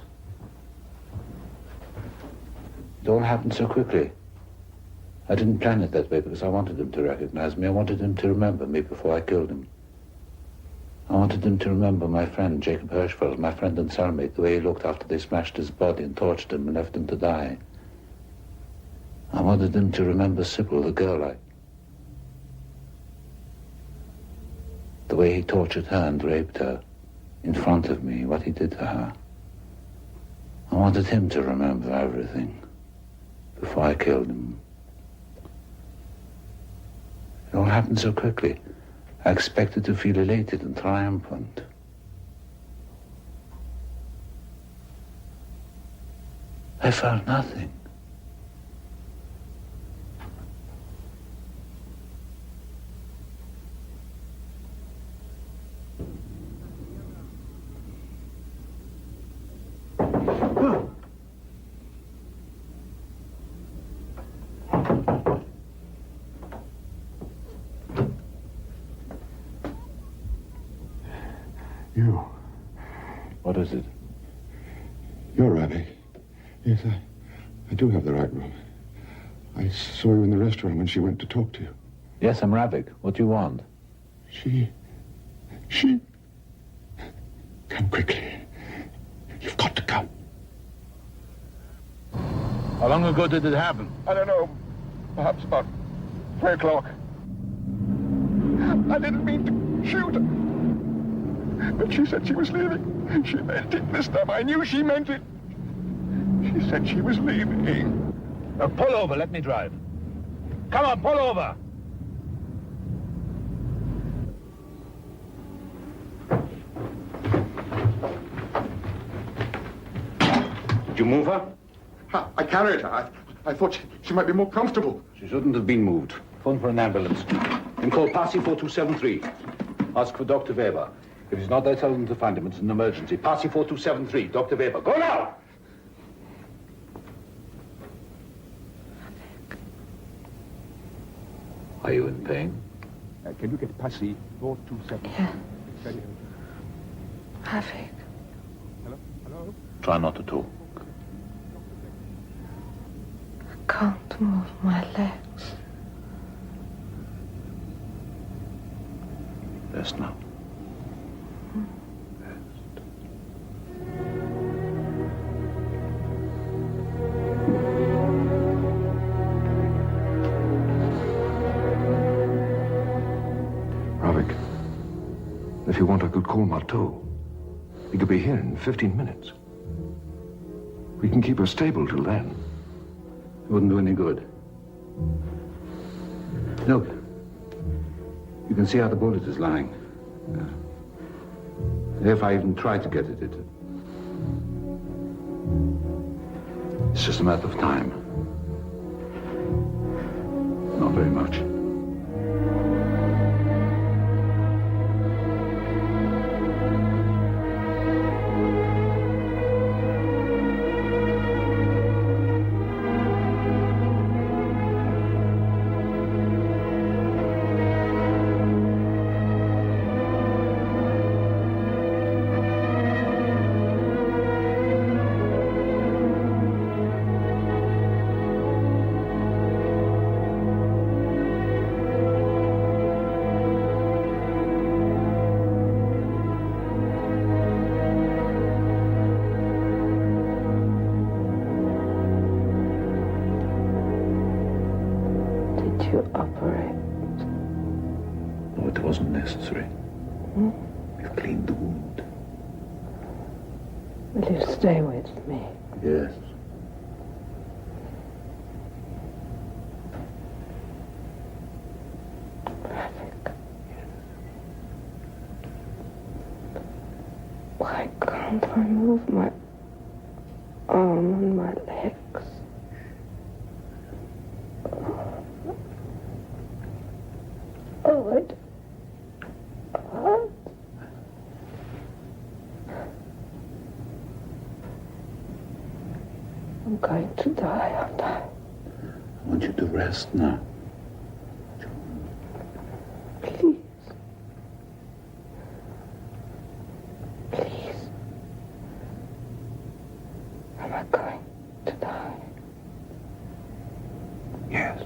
It all happened so quickly. I didn't plan it that way because I wanted him to recognize me. I wanted him to remember me before I killed him. I wanted him to remember my friend, Jacob Hirschfeld, my friend and cellmate, the way he looked after they smashed his body and tortured him and left him to die. I wanted him to remember Sybil, the girl the way he tortured her and raped her in front of me, what he did to her. I wanted him to remember everything before I killed him. It all happened so quickly. I expected to feel elated and triumphant. I felt nothing. You. What is it? You're Ravi. Yes, I do have the right room. I saw you in the restaurant when she went to talk to you. Yes, I'm Ravik. What do you want? She... Come quickly. You've got to come. How long ago did it happen? I don't know. Perhaps about 3 o'clock. I didn't mean to shoot her. But she said she was leaving. She meant it this time. I knew she meant it. She said she was leaving. Now pull over, let me drive. Come on, pull over. Did you move her? I carried her. I thought she might be more comfortable. She shouldn't have been moved. Phone for an ambulance. And call Passy 4273. Ask for Dr. Weber. If he's not there, tell them to find him. It's an emergency. Passy 4273. Dr. Weber. Go now! Are you in pain? Can you get Passy 427? Yeah. Very urgent. Ravik. Hello? Try not to talk. I can't move my legs. Rest now. Ravik, if you want, I could call Marteau. He could be here in 15 minutes. We can keep her stable till then. It wouldn't do any good. Look. You can see how the bullet is lying. If I even try to get at it, it's just a matter of time. Not very much. Hmm? You cleaned the wound. Will you stay with me? Yes. Why can't I move my arm and my legs? Oh, it hurts. I'm going to die, aren't I? I want you to rest now. Please. Please. Am I going to die? Yes.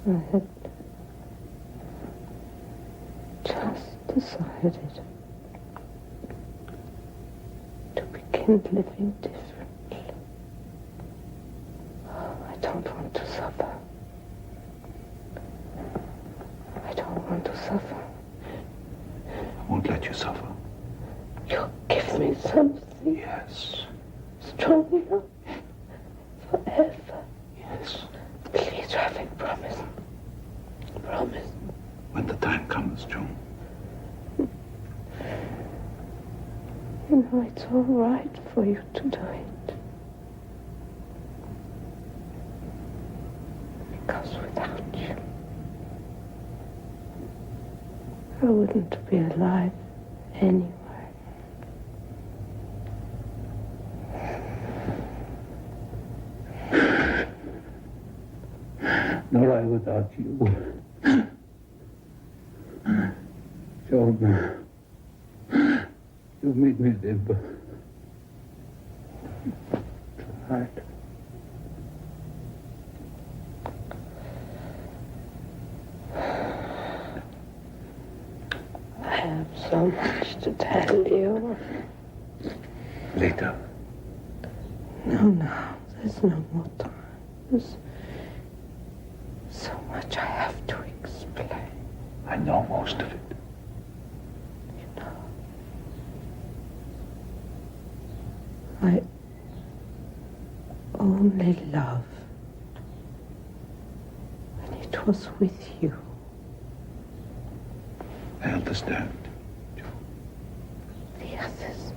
I had just decided to begin living differently. I don't want to suffer. I don't want to suffer. I won't let you suffer. You give me something. Yes. Strong enough. Forever. Yes. Please, Rafik, promise. Promise. When the time comes, Joan. You know, it's all right for you to do it. Because without you, I wouldn't be alive anyway. Nor I without you. Joan, you made me live. Tonight. I have so much to tell you. Later. No, there's no more time. There's so much I have to explain. I know most of it. You know, I only loved when it was with you. I understand. The others,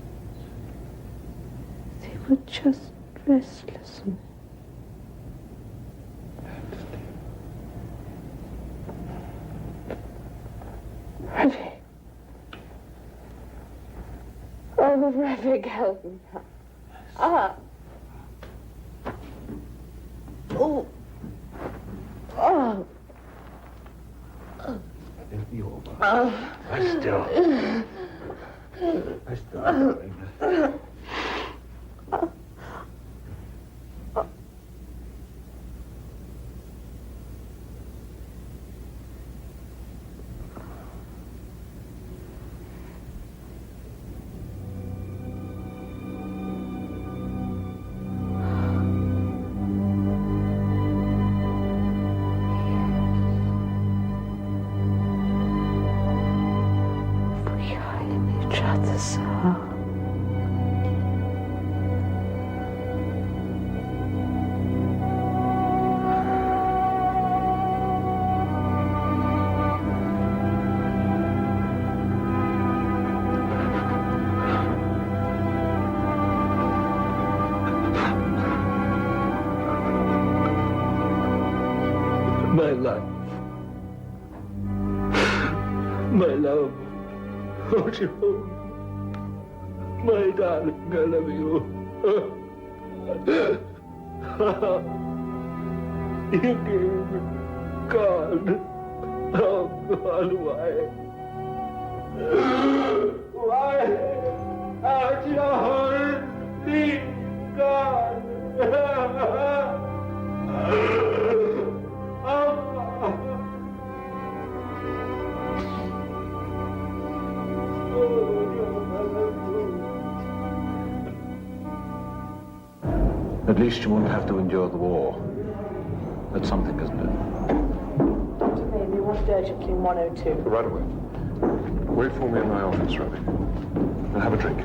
they were just restless. Rafik. Oh, Rafik, help me. Ah. Oh. Oh. It'll be over. Oh. Lie still. Lie still. We are in each other's arms. My life. My love. Oh, Joan. My darling, I love you. You gave me God. Oh, God, why? Why aren't you holding God? At least you won't have to endure the war. That's something, isn't it? Dr. Baby, we wanted urgently 102. Right away. Wait for me in my office, Ravi. And have a drink.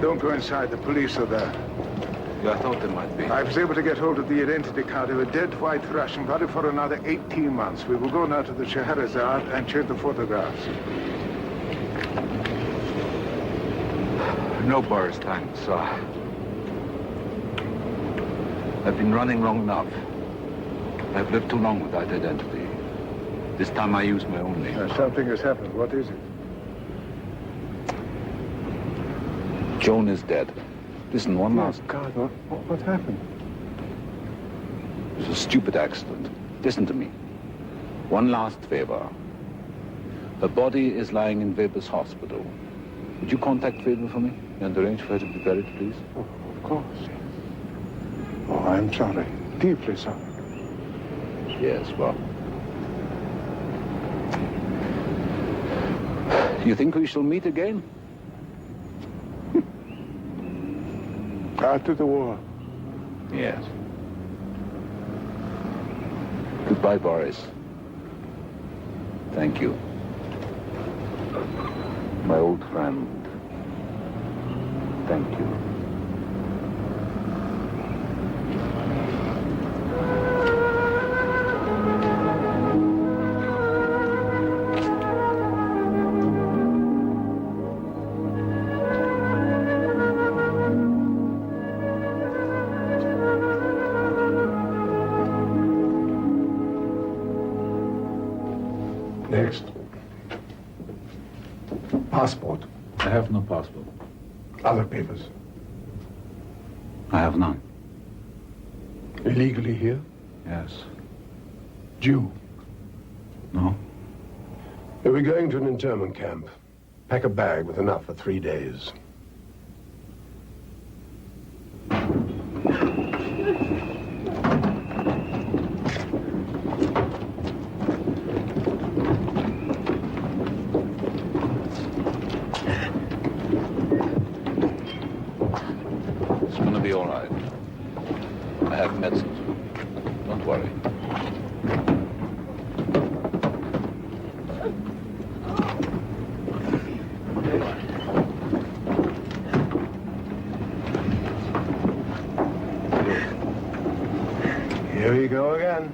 Don't go inside. The police are there. Yeah, I thought there might be. I was able to get hold of the identity card of a dead white Russian, valid for another 18 months. We will go now to the Scheherazade and check the photographs. No, Boris, thanks. I've been running long enough. I've lived too long without identity. This time I use my own name. Something has happened. What is it? Joan is dead. Listen, one last... God, what happened? It was a stupid accident. Listen to me. One last favor. Her body is lying in Weber's hospital. Would you contact Weber for me and arrange for her to be buried, please? Oh, of course, yes. Oh, I'm sorry. Deeply sorry. Yes, well... You think we shall meet again? After the war. Yes. Goodbye, Boris. Thank you. My old friend. Thank you. Next. Passport. I have no passport. Other papers. I have none. Illegally here? Yes. Jew? No. We're going to an internment camp. Pack a bag with enough for 3 days. It's gonna be all right. I have medicines. Don't worry. Here we go again.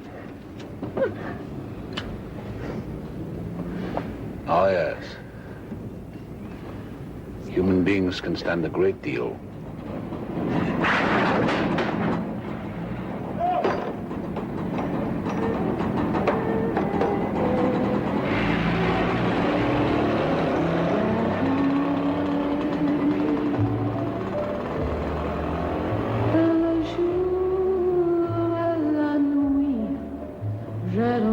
Oh, yes. Human beings can stand a great deal. J'attends